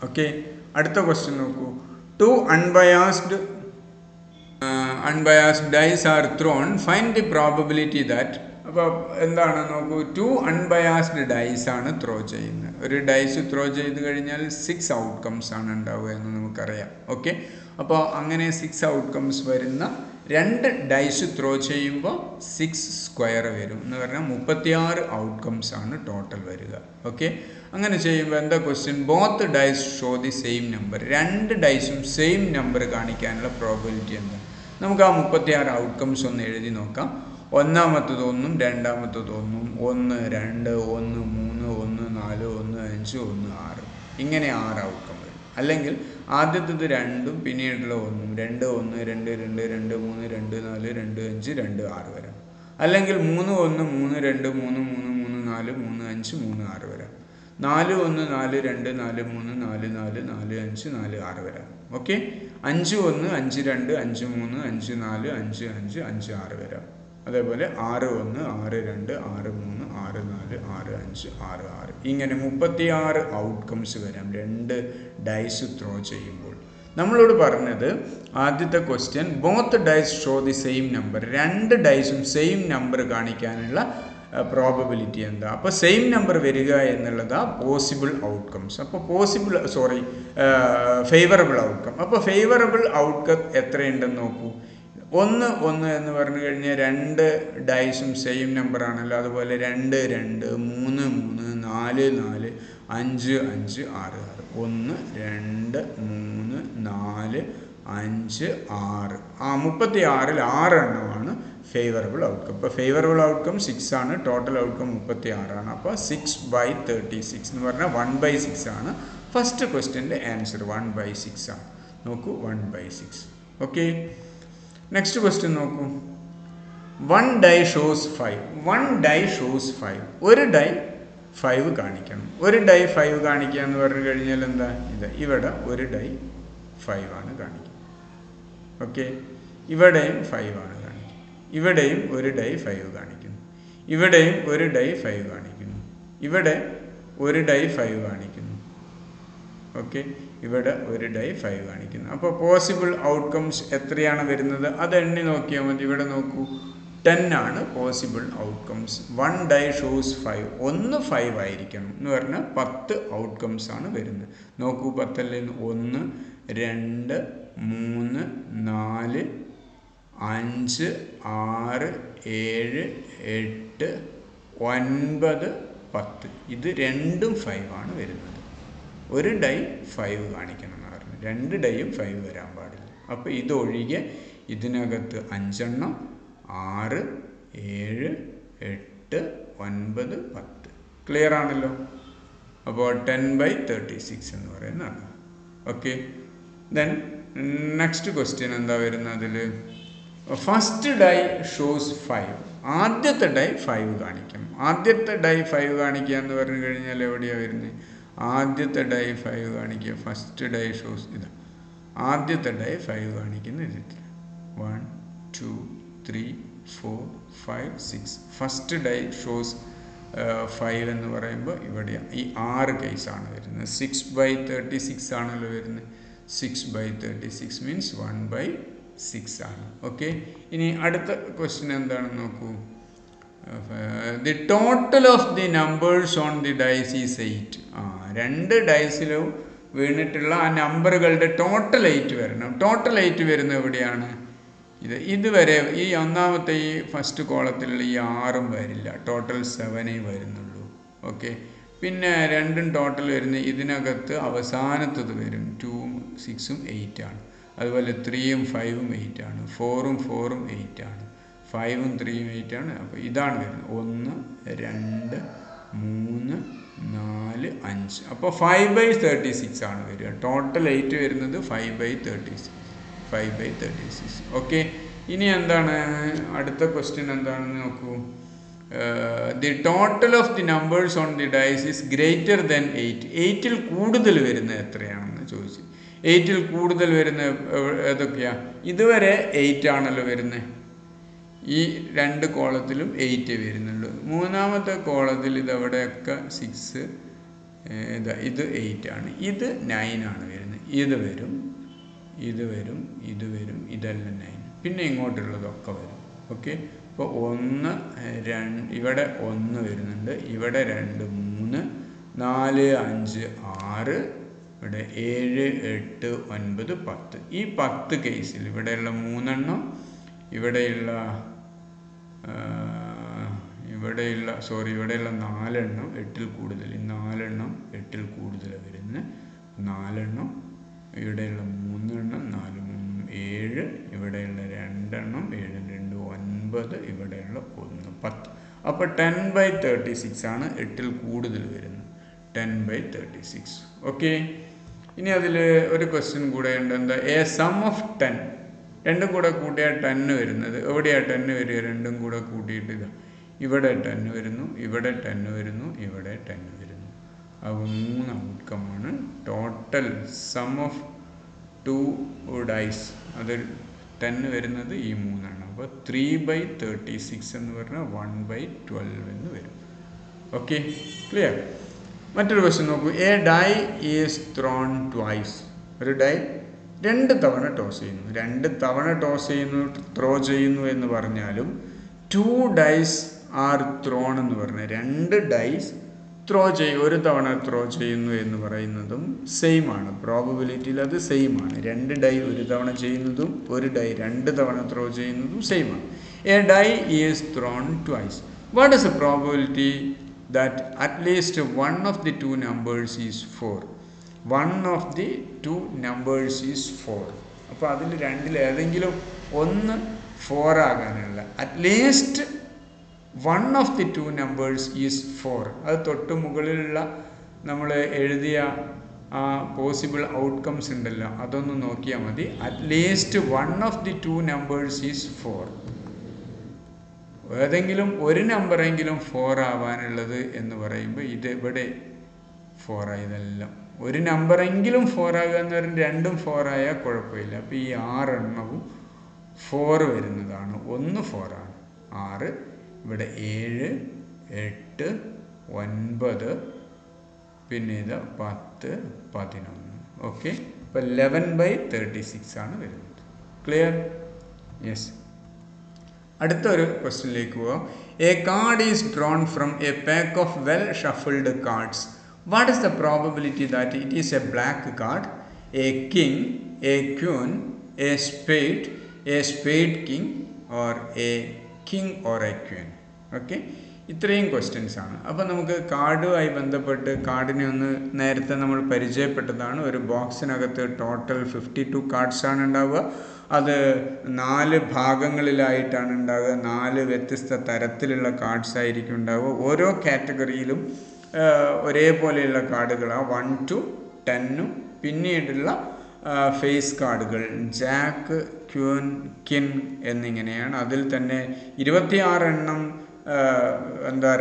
ഓക്കെ, അടുത്ത ക്വസ്റ്റ്യൻ നോക്കൂ. 2 unbiased dice are thrown. Find the probability that. അപ്പോൾ എന്താണ് നോക്കൂ, 2 അൺബയാസ്ഡ് ഡൈസ് ആണ് ത്രോ ചെയ്യുന്നത്. ഒരു ഡൈസ് ത്രോ ചെയ്ത് കഴിഞ്ഞാൽ 6 ഔട്ട്കംസ് ആണ് ഉണ്ടാവുക എന്ന് നമുക്കറിയാം. ഓക്കെ, അപ്പോൾ അങ്ങനെ 6 ഔട്ട്കംസ് വരുന്ന 2 ഡൈസ് ത്രോ ചെയ്യുമ്പോൾ 6 സ്ക്വയർ വരും എന്ന് പറഞ്ഞാൽ 36 ഔട്ട്കംസ് ആണ് ടോട്ടൽ വരിക. ഓക്കെ, അങ്ങനെ ചെയ്യുമ്പോൾ എന്താ question? Both dice show the same number. 2 ഡൈസും സെയിം നമ്പർ കാണിക്കാനുള്ള പ്രോബിലിറ്റി എന്താ? നമുക്ക് ആ 36 ഔട്ട്കംസ് ഒന്ന് എഴുതി നോക്കാം. ഒന്നാമത്തത് 1, രണ്ടാമത്തത് 1, 1, 2, 1, 3, 1, 4, 1, 5, 1, 6, ഇങ്ങനെ 6 ഔട്ട്കം വരും. അല്ലെങ്കിൽ ആദ്യത്തത് 2ഉം പിന്നീടുള്ള 1ഉം 2, 1, 2, 2, 2, 3, 2, 4, 2, 5, 2, 6 വരാം. അല്ലെങ്കിൽ 3, 1, 3, 2, 3, 3, 3, 4, 3, 5, 3, 6 വരാം. 4, 1, 4, 2, 4, 3, 4, 4, 4, 5, 4, 6 വരാം. ഓക്കെ, 5, 1, 5, 2, 5, 3, 5, 4, 5, 5, 5, 6 വരാം. അതേപോലെ 6, 1, 6, 2, 6, 3, 6, 4, 6, 5, 6, 6, ഇങ്ങനെ 36 ഔട്ട്കംസ് വരാം 2 ഡൈസ് ത്രോ ചെയ്യുമ്പോൾ. നമ്മളോട് പറഞ്ഞത് ആദ്യത്തെ question both dice show the same number. 2 ഡൈസും സെയിം നമ്പർ കാണിക്കാനുള്ള പ്രോബബിലിറ്റി എന്താ? അപ്പോൾ സെയിം നമ്പർ വരിക എന്നുള്ളതാണ് പോസിബിൾ ഔട്ട്കംസ്. അപ്പോൾ ഫേവറബിൾ ഔട്ട്കം. അപ്പോൾ ഫേവറബിൾ ഔട്ട്കം എത്രയുണ്ടെന്ന് നോക്കൂ. 1, 1 എന്ന് പറഞ്ഞു കഴിഞ്ഞാൽ 2 ഡൈസും സെയിം നമ്പർ ആണല്ലോ. അതുപോലെ 2, 2, 3, 3, 4, 4, 5, 5, 6, 6. 1, 2, 3, 4, 5, 6. ആ 36-ൽ 6 എണ്ണമാണ് ഫേവറബിൾ ഔട്ട്കം. അപ്പോൾ ഫേവറബിൾ ഔട്ട്കം 6 ആണ്, ടോട്ടൽ ഔട്ട്കം 36 ആണ്. അപ്പോൾ 6/36 എന്ന് പറഞ്ഞാൽ 1/6 ആണ്. ഫസ്റ്റ് ക്വസ്റ്റ്യൻ്റെ ആൻസർ 1/6 ആണ്. നോക്കൂ, 1/6. ഓക്കെ, നെക്സ്റ്റ് ക്വസ്റ്റ്യൻ നോക്കൂ. 1 ഡൈ ഷോസ് 5. 1 dye shows 5. ഒരു ഡൈ 5 കാണിക്കണം. ഒരു ഡൈ 5 കാണിക്കുക എന്ന് പറഞ്ഞു കഴിഞ്ഞാൽ എന്താ? ഇവിടെ ഒരു ഡൈ 5 ആണ് കാണിക്കുക. ഓക്കെ, ഇവിടെയും 5 ആണ് കാണിക്കുക. ഇവിടെയും ഒരു ഡൈ 5 കാണിക്കുന്നു. ഇവിടെയും ഒരു ഡൈ 5 കാണിക്കുന്നു. ഇവിടെ ഒരു ഡൈ 5 കാണിക്കുന്നു. ഓക്കെ, ഇവിടെ ഒരു ഡൈ 5 കാണിക്കുന്നു. അപ്പോൾ പോസിബിൾ ഔട്ട്കംസ് എത്രയാണ് വരുന്നത്? അത് എണ്ണി നോക്കിയാൽ മതി. ഇവിടെ നോക്കൂ, 10 ആണ് പോസിബിൾ ഔട്ട്കംസ്. 1 dye shows 5. 1 5 ആയിരിക്കണം എന്ന് പറഞ്ഞാൽ 10 ഔട്ട്കംസ് ആണ് വരുന്നത്. നോക്കൂ, 10 1, 2, 3, 4, 5, 6, 7, 8, 9, 10. ഇത് രണ്ടും 5 ആണ് വരുന്നത്. ഒരു ഡൈ 5 കാണിക്കണം എന്ന് പറഞ്ഞു. 2 ഡൈയും 5 വരാൻ പാടില്ല. അപ്പോൾ ഇതൊഴികെ ഇതിനകത്ത് 5 എണ്ണം, 6, 7, 8, 9, 10. ക്ലിയർ ആണല്ലോ? അപ്പോൾ 10/36 എന്ന് പറയുന്നതാണ്. ഓക്കെ, ദെൻ നെക്സ്റ്റ് ക്വസ്റ്റ്യൻ എന്താ വരുന്നത്? അതിൽ ഫസ്റ്റ് ഡൈ ഷോസ് 5. ആദ്യത്തെ ഡൈ 5 കാണിക്കണം. ആദ്യത്തെ ഡൈ 5 കാണിക്കുക എന്ന് പറഞ്ഞു കഴിഞ്ഞാൽ എവിടെയാണ് വരുന്നത്? ആദ്യത്തെ ഡൈ 5 കാണിക്കുക. ഫസ്റ്റ് ഡൈ ഷോസ് ഇതാ. ആദ്യത്തെ ഡൈ 5 കാണിക്കുന്ന ഇതിൽ 1, 2, 3, 4, 5, 6. ഫസ്റ്റ് ഡൈ ഷോസ് 5 എന്ന് പറയുമ്പോൾ ഇവിടെ ഈ 6 കേസാണ് വരുന്നത്. 6/36 ആണല്ലോ വരുന്നത്. 6/36 മീൻസ് 1/6 ആണ്. ഓക്കെ, ഇനി അടുത്ത ക്വസ്റ്റ്യൻ എന്താണെന്ന് നോക്കൂ. The total of the numbers on the dice is 8. 2 ഡൈസിലും വീണിട്ടുള്ള ആ നമ്പറുകളുടെ ടോട്ടൽ 8 വരണം. ടോട്ടൽ 8 വരുന്നത് എവിടെയാണ്? ഇതുവരെ ഈ ഒന്നാമത്തെ ഈ ഫസ്റ്റ് കോളത്തിലുള്ള ഈ 6ഉം വരില്ല. ടോട്ടൽ 7 വരുന്നുള്ളൂ. ഓക്കെ, പിന്നെ 2ഉം ടോട്ടൽ വരുന്നത് ഇതിനകത്ത് അവസാനത്തത് വരും. 2ഉം 6ഉം 8 ആണ്. അതുപോലെ 3ഉം 5ഉം 8 ആണ്. 4ഉം 4ഉം 8 ആണ്. 5ഉം 3ഉം 8 ആണ്. അപ്പോൾ ഇതാണ് വരുന്നത് 1, 2, 3, 4, 5. അപ്പോൾ 5/36 ആണ് വരിക. ടോട്ടൽ 8 വരുന്നത് 5/36. ഓക്കെ, ഇനി എന്താണ് അടുത്ത ക്വസ്റ്റ്യൻ എന്താണെന്ന് നോക്കൂ. The total of the numbers on the dice is greater than 8. 8ൽ കൂടുതൽ വരുന്നത് എത്രയാണെന്ന് ചോദിച്ചു. 8ൽ കൂടുതൽ വരുന്ന ഏതൊക്കെയാണ്? ഇതുവരെ 8 ആണല്ലോ വരുന്നത്. ഈ രണ്ട് കോളത്തിലും 8 വരുന്നുള്ളൂ. മൂന്നാമത്തെ കോളത്തിൽ ഇതവിടെയൊക്കെ 6, ഇത് 8 ആണ്, ഇത് 9 ആണ് വരുന്നത്. ഇത് വരും, ഇത് വരും, ഇത് വരും, ഇതെല്ലാം 9. പിന്നെ ഇങ്ങോട്ടുള്ളതൊക്കെ വരും. ഓക്കെ, ഇപ്പോൾ 1, 2, ഇവിടെ 1 വരുന്നുണ്ട്, ഇവിടെ 2, 3, 4, 5, 6, ഇവിടെ 7, 8, 9, 10. ഈ 10 കേസിൽ ഇവിടെയുള്ള 3 എണ്ണം, ഇവിടെയുള്ള 4 എണ്ണം 8ൽ കൂടുതൽ, ഈ 4 എണ്ണം 8ൽ കൂടുതൽ വരുന്നത്. 4 എണ്ണം, ഇവിടെയുള്ള 3 എണ്ണം, 4, 3, 7, ഇവിടെയുള്ള 2 എണ്ണം, 7, 2, 9, ഇവിടെയുള്ള 1, 10. അപ്പോൾ 10/36 ആണ് 8ൽ കൂടുതൽ വരുന്നത്. 10/36. ഓക്കെ, ഇനി അതിൽ ഒരു ക്വസ്റ്റ്യൻ കൂടെ ഉണ്ട്. എന്താ? എ സം ഓഫ് 10, രണ്ടും കൂടെ കൂട്ടിയാൽ 10 വരുന്നത്. എവിടെയാണ് 10 വരിക? രണ്ടും കൂടെ കൂട്ടിയിട്ട് ഇതാ, ഇവിടെ 10 വരുന്നു, ഇവിടെ 10 വരുന്നു, ഇവിടെ 10 വരുന്നു. അപ്പോൾ 3 ഔട്ട്കമാണ്. ടോട്ടൽ സം ഓഫ് 2 ഡൈസ് അത് 10 വരുന്നത് ഈ 3 എണ്ണം. അപ്പോൾ 3/36 എന്ന് പറഞ്ഞാൽ 1/12 എന്ന് വരും. Okay, clear? മറ്റൊരു ക്വസ്റ്റ്യൻ നോക്കൂ. A die is thrown twice. ഒരു ഡൈ 2 തവണ ടോസ് ചെയ്യുന്നു. 2 തവണ ടോസ് ചെയ്യുന്നു, ത്രോ ചെയ്യുന്നു എന്ന് പറഞ്ഞാലും 2 ഡൈസ് ആർ ത്രോൺ എന്ന് പറഞ്ഞാൽ 2 ഡൈസ് ത്രോ ഒരു തവണ ത്രോ ചെയ്യുന്നു എന്ന് പറയുന്നതും സെയിം ആണ്. പ്രോബബിലിറ്റിയിൽ അത് സെയിം ആണ്. 2 ഡൈ ഒരു തവണ ചെയ്യുന്നതും 1 ഡൈ 2 തവണ ത്രോ ചെയ്യുന്നതും സെയിം ആണ്. A die is thrown twice. What is a probability that at least one of the two numbers is 4? One of the two numbers is 4. അപ്പോൾ അതിൽ രണ്ടിൽ ഏതെങ്കിലും ഒന്ന് 4 ആകാനുള്ള at least one of the 2 numbers is 4. അത് തൊട്ട് മുകളിലുള്ള നമ്മൾ എഴുതിയ ആ പോസിബിൾ ഔട്ട്കംസ് ഉണ്ടല്ലോ, അതൊന്ന് നോക്കിയാൽ മതി. At least one of the 2 numbers is 4. ഏതെങ്കിലും ഒരു നമ്പറെങ്കിലും 4 ആവാനുള്ളത് എന്ന് പറയുമ്പോൾ ഇത് ഇവിടെ 4 ആയതെല്ലാം ഒരു നമ്പറെങ്കിലും 4 ആകുക എന്ന് പറഞ്ഞാൽ രണ്ടും 4 ആയാൽ കുഴപ്പമില്ല. അപ്പോൾ ഈ 6 എണ്ണവും 4 വരുന്നതാണ്. 1 4 ആണ്, 6, ഇവിടെ 7, 8, 9, പിന്നെ ഇത് 10, 11. ഓക്കെ, അപ്പോൾ 11/36 ആണ് വരുന്നത്. ക്ലിയർ? യെസ്. അടുത്ത ഒരു ക്വസ്റ്റ്യനിലേക്ക് പോവാം. A card is drawn from a pack of well shuffled cards. What is the probability that it is a black card, a king, a queen, a spade king, or a king or a queen? Okay, ഇത്രയും ക്വസ്റ്റ്യൻസ് ആണ്. അപ്പോൾ നമുക്ക് കാർഡുമായി ബന്ധപ്പെട്ട് കാർഡിനെ ഒന്ന് നേരത്തെ നമ്മൾ പരിചയപ്പെട്ടതാണ്. ഒരു ബോക്സിനകത്ത് ടോട്ടൽ 52 കാർഡ്സാണ് ഉണ്ടാവുക. അത് 4 ഭാഗങ്ങളിലായിട്ടാണ് ഉണ്ടാവുക. 4 വ്യത്യസ്ത തരത്തിലുള്ള കാർഡ്സ് ആയിരിക്കും ഉണ്ടാവുക. ഓരോ കാറ്റഗറിയിലും ഒരേപോലെയുള്ള കാർഡുകളാണ് 1 to 10. പിന്നീടുള്ള ഫേസ് കാർഡുകൾ ജാക്ക്, ക്യൂൻ, കിൻ എന്നിങ്ങനെയാണ്. അതിൽ തന്നെ 26 എണ്ണം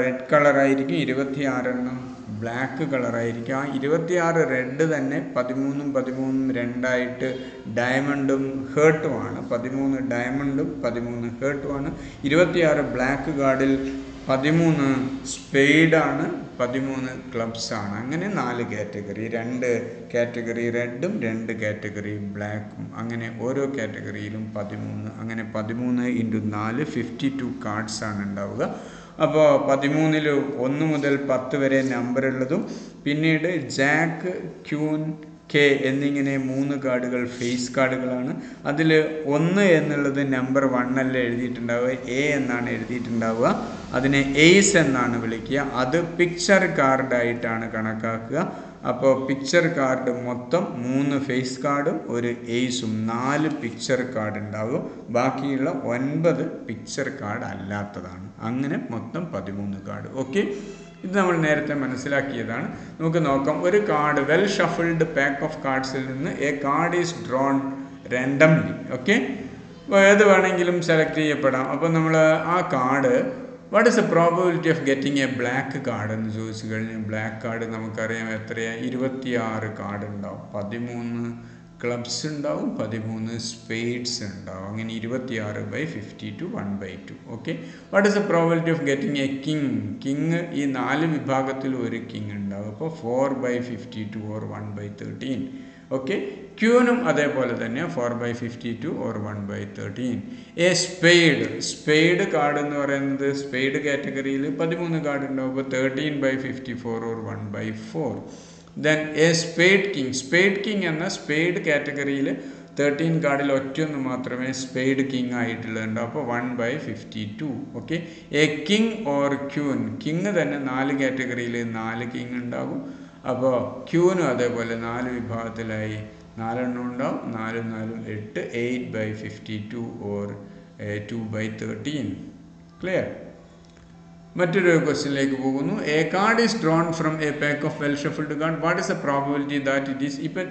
റെഡ് കളറായിരിക്കും, 26 എണ്ണം ബ്ലാക്ക് കളറായിരിക്കും. ആ 26 റെഡ് തന്നെ 13 13 2ആയിട്ട് ഡയമണ്ടും ഹേർട്ടുമാണ്. 13 ഡയമണ്ടും 13 ഹേർട്ടുമാണ്. 26 ബ്ലാക്ക് കാർഡിൽ 13 സ്പെയ്ഡാണ്, 13 ക്ലബ്സാണ്. അങ്ങനെ 4 കാറ്റഗറി, 2 കാറ്റഗറി റെഡും 2 കാറ്റഗറി ബ്ലാക്കും, അങ്ങനെ ഓരോ കാറ്റഗറിയിലും 13. അങ്ങനെ 13 × 4 52 കാർഡ്സാണ് ഉണ്ടാവുക. അപ്പോൾ 13ൽ 1 മുതൽ 10 വരെ നമ്പറുള്ളതും പിന്നീട് ജാക്ക്, ക്യൂൻ, കെ എന്നിങ്ങനെ 3 കാർഡുകൾ ഫേസ് കാർഡുകളാണ്. അതിൽ 1 എന്നുള്ളത് നമ്പർ 1 അല്ല എഴുതിയിട്ടുണ്ടാവുക, എ എന്നാണ് എഴുതിയിട്ടുണ്ടാവുക. അതിനെ എയ്സ് എന്നാണ് വിളിക്കുക. അത് പിക്ചർ കാർഡായിട്ടാണ് കണക്കാക്കുക. അപ്പോൾ പിക്ചർ കാർഡ് മൊത്തം 3 ഫേസ് കാർഡും 1 എയ്സും 4 പിക്ചർ കാർഡ് ഉണ്ടാകും. ബാക്കിയുള്ള 9 പിക്ചർ കാർഡ് അല്ലാത്തതാണ്. അങ്ങനെ മൊത്തം 13 കാർഡ്. ഓക്കെ, ഇത് നമ്മൾ നേരത്തെ മനസ്സിലാക്കിയതാണ്. നമുക്ക് നോക്കാം. ഒരു card well shuffled pack of കാർഡ്സിൽ നിന്ന് a card is drawn randomly. Okay, ഏത് വേണമെങ്കിലും സെലക്ട് ചെയ്യപ്പെടാം. അപ്പോൾ നമ്മൾ ആ card what is the probability of getting a black card എന്ന് ചോദിച്ചു കഴിഞ്ഞാൽ ബ്ലാക്ക് കാർഡ് നമുക്കറിയാം എത്രയാണ്, 26 കാർഡ് ഉണ്ടാവും. 13 ക്ലബ്സ് ഉണ്ടാവും, 13 സ്പേഡ്സ് ഉണ്ടാവും. അങ്ങനെ 26/52 1/2. Okay. What is the probability of getting A king? King ഈ 4 വിഭാഗത്തിൽ ഒരു കിങ് ഉണ്ടാവും. അപ്പോൾ 4/52 ഓർ 1/13. ഓക്കെ. ക്യൂനും അതേപോലെ തന്നെ 4/52 ഓർ 1/13. എ സ്പെയ്ഡ് കാർഡ് എന്ന് പറയുന്നത് സ്പെയ്ഡ് കാറ്റഗറിയിൽ 13 കാർഡ് ഉണ്ടാവും. അപ്പോൾ 13/54 or 1/4. Then A spade king എന്ന സ്പെയ്ഡ് കാറ്റഗറിയിൽ 13 കാർഡിൽ ഒറ്റൊന്ന് മാത്രമേ സ്പെയ്ഡ് കിങ് ആയിട്ടുള്ളതുണ്ടാവും. അപ്പോൾ 1/52. Okay. A king or queen, king തന്നെ 4 കാറ്റഗറിയിൽ 4 കിങ് ഉണ്ടാകും. അപ്പോൾ ക്യൂനും അതേപോലെ 4 വിഭാഗത്തിലായി 4 എണ്ണം ഉണ്ടാവും. 4 4 8, 8/52 ഓർ 2/13. ക്ലിയർ? മറ്റൊരു ക്വസ്റ്റ്യനിലേക്ക് പോകുന്നു. A card is drawn from a pack of well shuffled card. What is the probability that it is, ഇപ്പം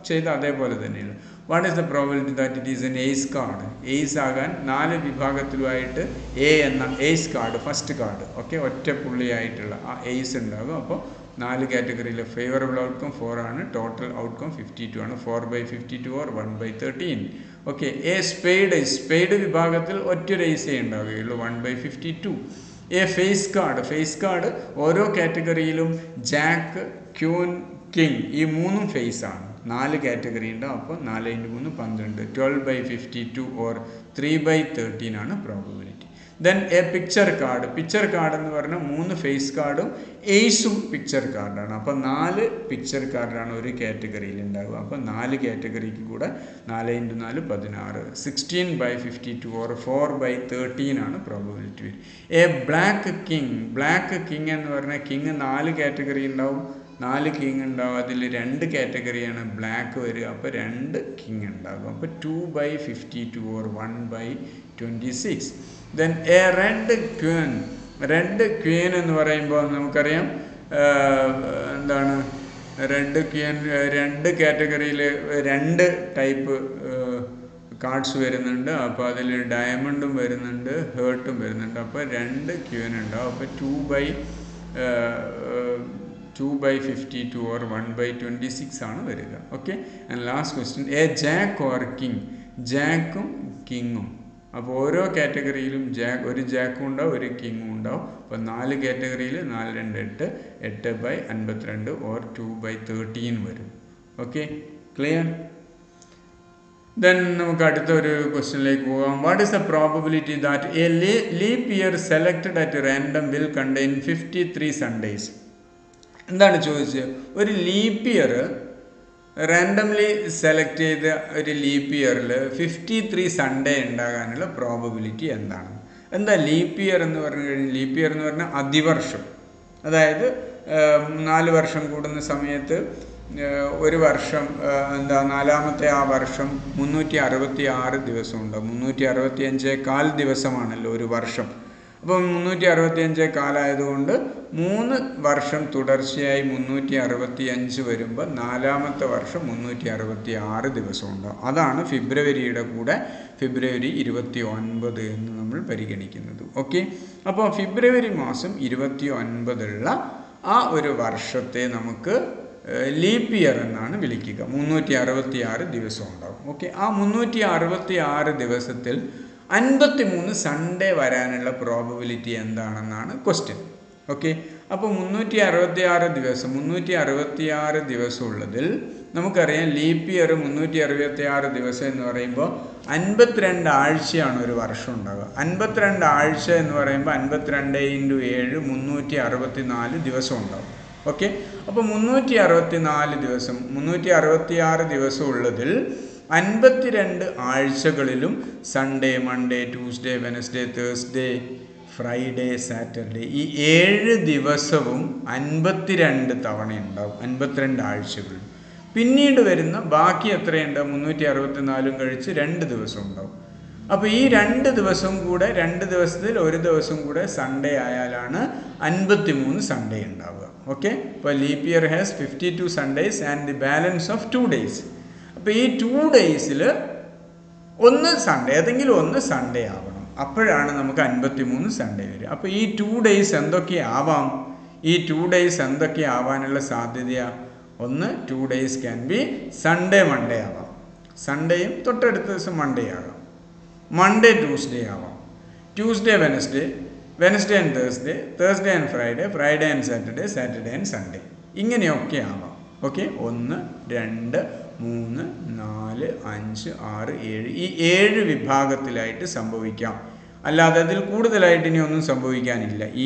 ചെയ്ത അതേപോലെ തന്നെയാണ്. What is the probability that it is an ace card? Ace ആകാൻ 4 വിഭാഗത്തിലുമായിട്ട് എ എന്ന ace card, first card, okay, ഒറ്റ പുള്ളിയായിട്ടുള്ള ആ എയ്സ് ഉണ്ടാകും. അപ്പോൾ 4 കാറ്റഗറിയിലെ ഫേവറബിൾ ഔട്ട്കം 4 ആണ്, ടോട്ടൽ ഔട്ട്കം 52 ആണ്. 4/52 ഓർ 1/13. ഓക്കെ. എ സ്പെയ്ഡ് വിഭാഗത്തിൽ ഒറ്റൊരു എയ്സേ ഉണ്ടാവുകയുള്ളൂ, 1/52. എ ഫേസ് കാർഡ് ഓരോ കാറ്റഗറിയിലും ജാക്ക്, ക്യൂൻ, കിങ് ഈ 3 ഫേസ് ആണ്. 4 കാറ്റഗറി ഉണ്ടാവും. അപ്പോൾ 4 × 3 12. 12/52 ഓർ 3/13 ആണ് probability. Then A picture card എന്ന് പറഞ്ഞാൽ 3 ഫേസ് കാർഡും എയ്സും പിക്ചർ കാർഡാണ്. അപ്പോൾ 4 പിക്ചർ കാർഡാണ് ഒരു കാറ്റഗറിയിൽ ഉണ്ടാവുക. അപ്പോൾ 4 കാറ്റഗറിക്ക് കൂടെ 4 × 4 16. 16/52 ഓർ 4/13 ആണ് പ്രോബബിലിറ്റി വരും. എ ബ്ലാക്ക് കിങ് എന്ന് പറഞ്ഞാൽ കിങ് 4 കാറ്റഗറി ഉണ്ടാവും. 4 കിങ് ഉണ്ടാവും. അതിൽ 2 കാറ്റഗറിയാണ് ബ്ലാക്ക് വരിക. അപ്പോൾ 2 കിങ് ഉണ്ടാകും. അപ്പോൾ 2/52 or 1/26. Then A red Queen എന്ന് പറയുമ്പോൾ നമുക്കറിയാം എന്താണ് റെഡ് ക്വീൻ, 2 കാറ്റഗറിയിൽ 2 ടൈപ്പ് കാർഡ്സ് വരുന്നുണ്ട്. അപ്പോൾ അതിൽ ഡയമണ്ടും വരുന്നുണ്ട്, ഹേർട്ടും വരുന്നുണ്ട്. അപ്പോൾ 2 ക്വീൻ ഉണ്ടാവും. അപ്പോൾ 2/52 ഓർ 1/26 ആണ് വരിക. Okay. And last question, a jack or king? ജാക്കും കിങ്ങും. അപ്പോൾ ഓരോ കാറ്റഗറിയിലും ഒരു ജാക്കും ഉണ്ടാവും, ഒരു കിങ്ങും ഉണ്ടാവും. അപ്പോൾ 4 കാറ്റഗറിയിൽ 4 2 8, 8/52 ഓർ 2/13 വരും. ഓക്കെ. ക്ലിയർ? ദെൻ നമുക്ക് അടുത്ത ഒരു ക്വസ്റ്റ്യനിലേക്ക് പോകാം. What is the probability that A leap year selected at random will contain 53 Sundays? എന്താണ് ചോദിച്ചത്? ഒരു ലീപ്പ് ഇയർ റാൻഡംലി സെലക്ട് ചെയ്ത ഒരു ലീപ്പ് ഇയറിൽ 53 സൺഡേ ഉണ്ടാകാനുള്ള പ്രോബബിലിറ്റി എന്താണ്? എന്താ ലീപ്പ് ഇയർ എന്ന് പറഞ്ഞു കഴിഞ്ഞാൽ? ലീപ്പ് ഇയർ എന്ന് പറഞ്ഞാൽ അതിവർഷം. അതായത് 4 വർഷം കൂടുന്ന സമയത്ത് ഒരു വർഷം നാലാമത്തെ ആ വർഷം 366 ദിവസം ഉണ്ടാവും. 365 ദിവസമാണല്ലോ ഒരു വർഷം. അപ്പം 365 കാലമായതുകൊണ്ട് 3 വർഷം തുടർച്ചയായി 365 വരുമ്പോൾ 4-ാമത്തെ വർഷം 366 ദിവസം ഉണ്ടാകും. അതാണ് ഫെബ്രുവരിയുടെ കൂടെ ഫെബ്രുവരി 29 എന്ന് നമ്മൾ പരിഗണിക്കുന്നത്. ഓക്കെ. അപ്പോൾ ഫെബ്രുവരി മാസം 29 ആ ഒരു വർഷത്തെ നമുക്ക് ലീപ്പ് ഇയർ എന്നാണ് വിളിക്കുക. 366 ദിവസം ഉണ്ടാകും. ഓക്കെ. ആ 366 ദിവസത്തിൽ 53 സൺഡേ വരാനുള്ള പ്രോബബിലിറ്റി എന്താണെന്നാണ് ക്വസ്റ്റ്യൻ. ഓക്കെ. അപ്പോൾ 366 ദിവസം ഉള്ളതിൽ നമുക്കറിയാം ലീപ്പ് ഇയർ 366 ദിവസം എന്ന് പറയുമ്പോൾ 52 ആഴ്ചയാണ് ഒരു വർഷം ഉണ്ടാവുക. 52 ആഴ്ച എന്ന് പറയുമ്പോൾ 52 × 7 364 ദിവസം ഉണ്ടാവും. ഓക്കെ. അപ്പോൾ 366 ദിവസം ഉള്ളതിൽ 52 ആഴ്ചകളിലും Sunday, Monday, Tuesday, Wednesday, Thursday, Friday, Saturday ഈ 7 ദിവസവും 52 തവണ ഉണ്ടാവും. 52 ആഴ്ചകൾ. പിന്നീട് വരുന്ന ബാക്കി എത്രയുണ്ടാവും? 364 കഴിച്ച് 2 ദിവസം ഉണ്ടാവും. അപ്പോൾ ഈ 2 ദിവസം കൂടെ 2 ദിവസത്തിൽ ഒരു ദിവസം കൂടെ സൺഡേ ആയാലാണ് 53 സൺഡേ ഉണ്ടാവുക. ഓക്കെ. അപ്പോൾ leap year has 52 Sundays and the balance of 2 days. അപ്പോൾ ഈ 2 ഡേയ്സിൽ ഒന്ന് സൺഡേ, ഏതെങ്കിലും ഒന്ന് സൺഡേ ആവണം. അപ്പോഴാണ് നമുക്ക് 53 സൺഡേ വരിക. അപ്പോൾ ഈ 2 ഡേയ്സ് എന്തൊക്കെയാവാം? ഈ 2 ഡേയ്സ് എന്തൊക്കെയാവാനുള്ള സാധ്യതയാണ്? ഒന്ന് 2 days can be Sunday Monday ആവാം, സൺഡേയും തൊട്ടടുത്ത ദിവസം മൺഡേ ആകാം, മൺഡേ ട്യൂസ്ഡേ ആവാം, Tuesday Wednesday, Wednesday and Thursday, Thursday and Friday, Friday and Saturday, Saturday and Sunday, ഇങ്ങനെയൊക്കെ ആവാം. ഓക്കെ, 1, 2, 3, 4, 5, 6, 7 ഈ 7 വിഭാഗത്തിലായിട്ട് സംഭവിക്കാം. അല്ലാതെ അതിൽ കൂടുതലായിട്ട് ഇനി ഒന്നും സംഭവിക്കാനില്ല. ഈ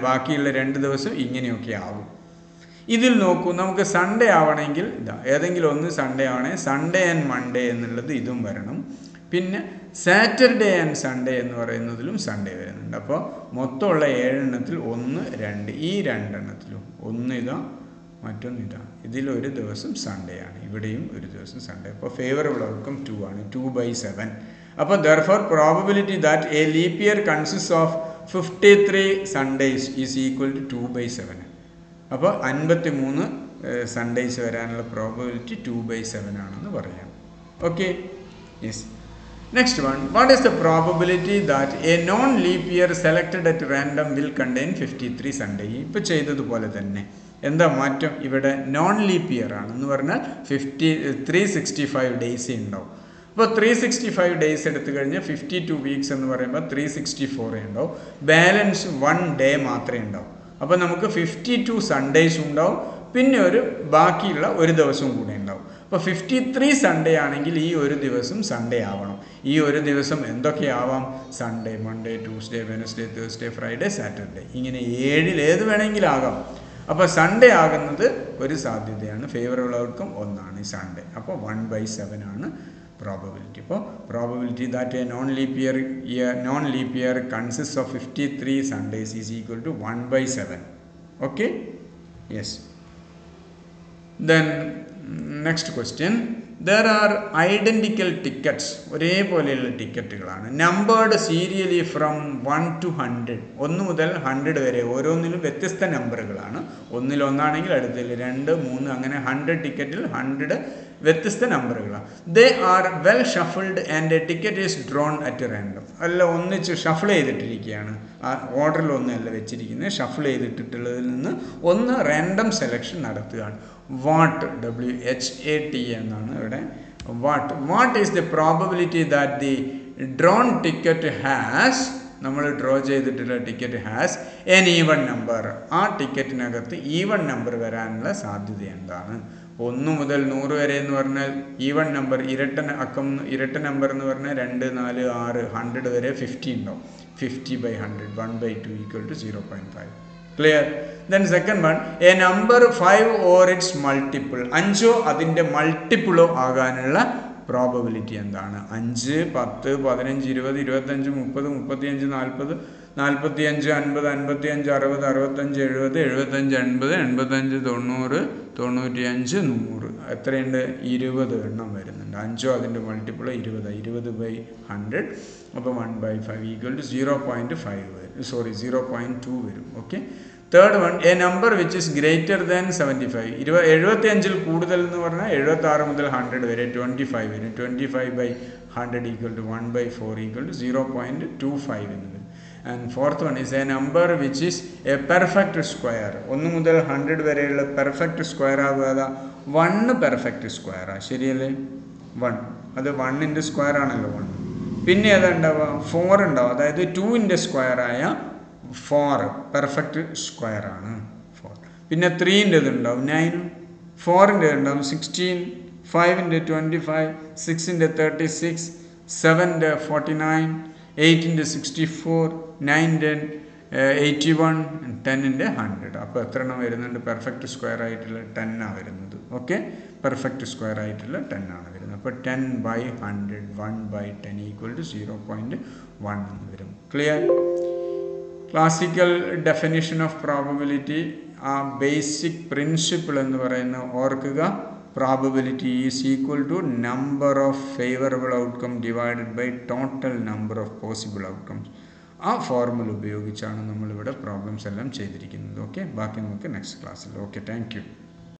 ബാക്കിയുള്ള 2 ദിവസം ഇങ്ങനെയൊക്കെ ആവും. ഇതിൽ നോക്കൂ, നമുക്ക് സൺഡേ ആവണമെങ്കിൽ ഏതെങ്കിലും ഒന്ന് സൺഡേ ആവണമെങ്കിൽ സൺഡേ ആൻഡ് മൺഡേ എന്നുള്ളത് ഇതും വരണം. പിന്നെ സാറ്റർഡേ ആൻഡ് സൺഡേ എന്ന് പറയുന്നതിലും സൺഡേ വരുന്നുണ്ട്. അപ്പോൾ മൊത്തമുള്ള 7 എണ്ണത്തിൽ 1, 2 ഈ 2 എണ്ണത്തിലും ഒന്ന് ഇതാ, മറ്റൊന്നിതാ, ഇതിലൊരു ദിവസം സൺഡേ ആണ്, ഇവിടെയും ഒരു ദിവസം സൺഡേ. അപ്പോൾ ഫേവറബിൾ ഔട്ട്കം 2 ആണ്, 2/7. അപ്പോൾ therefore probability that a leap year consists of 53 Sundays is equal to 2/7. അപ്പോൾ 53 സൺഡേയ്സ് വരാനുള്ള പ്രോബബിലിറ്റി 2/7 ആണെന്ന് പറയാം. Okay, yes. Next one, what is the probability that a non-leap year selected at random will contain 53 Sunday? ഇപ്പോൾ ചെയ്തതുപോലെ തന്നെ. എന്താ മാറ്റം? ഇവിടെ നോൺ ലീപ്പ് ഇയർ ആണെന്ന് പറഞ്ഞാൽ 365 ഡേയ്സേ ഉണ്ടാവും. അപ്പോൾ 365 ഡേയ്സ് എടുത്തു കഴിഞ്ഞാൽ 52 വീക്സ് എന്ന് പറയുമ്പോൾ 364 ഉണ്ടാവും. ബാലൻസ് 1 ഡേ മാത്രമേ ഉണ്ടാവും. അപ്പോൾ നമുക്ക് 52 സൺഡേയ്സ് ഉണ്ടാവും, പിന്നെ ബാക്കിയുള്ള ഒരു ദിവസവും കൂടെ ഉണ്ടാവും. അപ്പോൾ 53 സൺഡേ ആണെങ്കിൽ ഈ ഒരു ദിവസം സൺഡേ ആവണം. ഈ ഒരു ദിവസം എന്തൊക്കെ ആവാം? Sunday, Monday, Tuesday, Wednesday, Thursday, Friday, Saturday, ഇങ്ങനെ 7 ഏത് വേണമെങ്കിലും ആകാം. അപ്പോൾ സൺഡേ ആകുന്നത് ഒരു സാധ്യതയാണ്. ഫേവറബിൾ ഔട്ട്കം 1 ആണ് ഈ സൺഡേ. അപ്പോൾ 1/7 ആണ് പ്രോബബിലിറ്റി. അപ്പോൾ probability that a non leap year consist of 53 Sundays is equal to 1/7. Okay, yes. Then next question, there are identical tickets, ഒരേപോലെയുള്ള ടിക്കറ്റുകളാണ്, നമ്പേർഡ് സീരിയലി ഫ്രം 1 to 100, 1 മുതൽ 100 വരെ, ഓരോന്നിലും വ്യത്യസ്ത നമ്പറുകളാണ്. 1 ഒന്നാണെങ്കിൽ അടുത്തതിൽ 2, 3 അങ്ങനെ 100 ടിക്കറ്റിൽ 100 വ്യത്യസ്ത നമ്പറുകളാണ്. They are well shuffled and a ticket is drawn at random. അല്ല, ഒന്നിച്ച് ഷഫിൾ ചെയ്തിട്ടിരിക്കുകയാണ്, ആ ഓർഡറിലൊന്നല്ല വെച്ചിരിക്കുന്നത്, ഷഫിൾ ചെയ്തിട്ടുള്ളതിൽ നിന്ന് ഒന്ന് റാൻഡം സെലക്ഷൻ നടത്തുകയാണ്. വാട്ട്, WHAT എന്നാണ് ഇവിടെ. What is the probability that the drone ticket has, നമ്മൾ ഡ്രോ ചെയ്തിട്ടുള്ള ticket has N even number, ആ ടിക്കറ്റിനകത്ത് ഈവൺ നമ്പർ വരാനുള്ള സാധ്യത എന്താണ്? 1 മുതൽ 100 വരെ എന്ന് പറഞ്ഞാൽ ഈവൺ നമ്പർ, ഇരട്ട നമ്പർ എന്ന് പറഞ്ഞാൽ 2, 4, 6, 100 വരെ 50 ഉണ്ടാവും. 50/100, 1/2 equal to 0.5. Clear? Then second one, a number 5 or its multiple, 5ഓ അതിൻ്റെ മൾട്ടിപ്പിളോ ആകാനുള്ള പ്രോബബിലിറ്റി എന്താണ്? 5, 10, 15, 20, 25, 30, 35, 40, 45, 50, 55, 60, 65, 70, 75, 80, 85, 90, 95, 100, എത്രയുണ്ട്? 20 എണ്ണം വരുന്നുണ്ട്. 5ഓ അതിൻ്റെ മൾട്ടിപ്പിളോ 20, 20/100. അപ്പോൾ 1/5 ഈക്വൽ ടു 0.5 വരും, 0.2 വരും. Okay. Third one, A number which is greater than 75, 75ൽ കൂടുതൽ എന്ന് പറഞ്ഞാൽ 76 മുതൽ 100 വരെ 25 വരും. 25/100 ഈക്വൽ ടു 1/4 ഈക്വൽ ടു 0.25 എന്ന് വരും. And fourth one is A number which is A perfect square. 1 മുതൽ 100 വരെയുള്ള പെർഫെക്റ്റ് സ്ക്വയർ ആകാതെ 1 പെർഫെക്റ്റ് സ്ക്വയറാണ്, ശരിയല്ലേ? 1, അത് 1ൻ്റെ സ്ക്വയർ ആണല്ലോ 1. പിന്നെ ഏതാണ്ടാവുക? 4 ഉണ്ടാവും, അതായത് 2ൻ്റെ സ്ക്വയറായ 4 പെർഫെക്റ്റ് സ്ക്വയർ ആണ് 4. പിന്നെ 3ൻ്റെത് ഉണ്ടാവും 9, 4ൻ്റെ ഉണ്ടാവും 16, 5ൻ്റെ 25, 6ൻ്റെ 36, 7ൻ്റെ 49, 8ൻ്റെ 64, 9ൻ്റെ 81, 10ൻ്റെ 100. അപ്പോൾ എത്ര എണ്ണം വരുന്നുണ്ട്? പെർഫെക്റ്റ് സ്ക്വയർ ആയിട്ടുള്ള 10 ആണ് വരുന്നത്. ഓക്കെ, പെർഫെക്റ്റ് സ്ക്വയർ ആയിട്ടുള്ള 10 ആണ് വരുന്നത്. അപ്പോൾ 10/100, 1/10 ഈക്വൽ ടു 0.1 എന്ന് വരും. Clear? Classical definition of probability, ആ ബേസിക് പ്രിൻസിപ്പിൾ എന്ന് പറയുന്ന ഓർക്കുക. Probability is equal to number of favourable outcome divided by total number of possible outcomes. ആ ഫോർമുല ഉപയോഗിച്ചാണ് നമ്മളിവിടെ പ്രോബ്ലംസ് എല്ലാം ചെയ്തിരിക്കുന്നത്. ഓക്കെ, ബാക്കി നമുക്ക് നെക്സ്റ്റ് ക്ലാസ്സിൽ. Okay, thank you.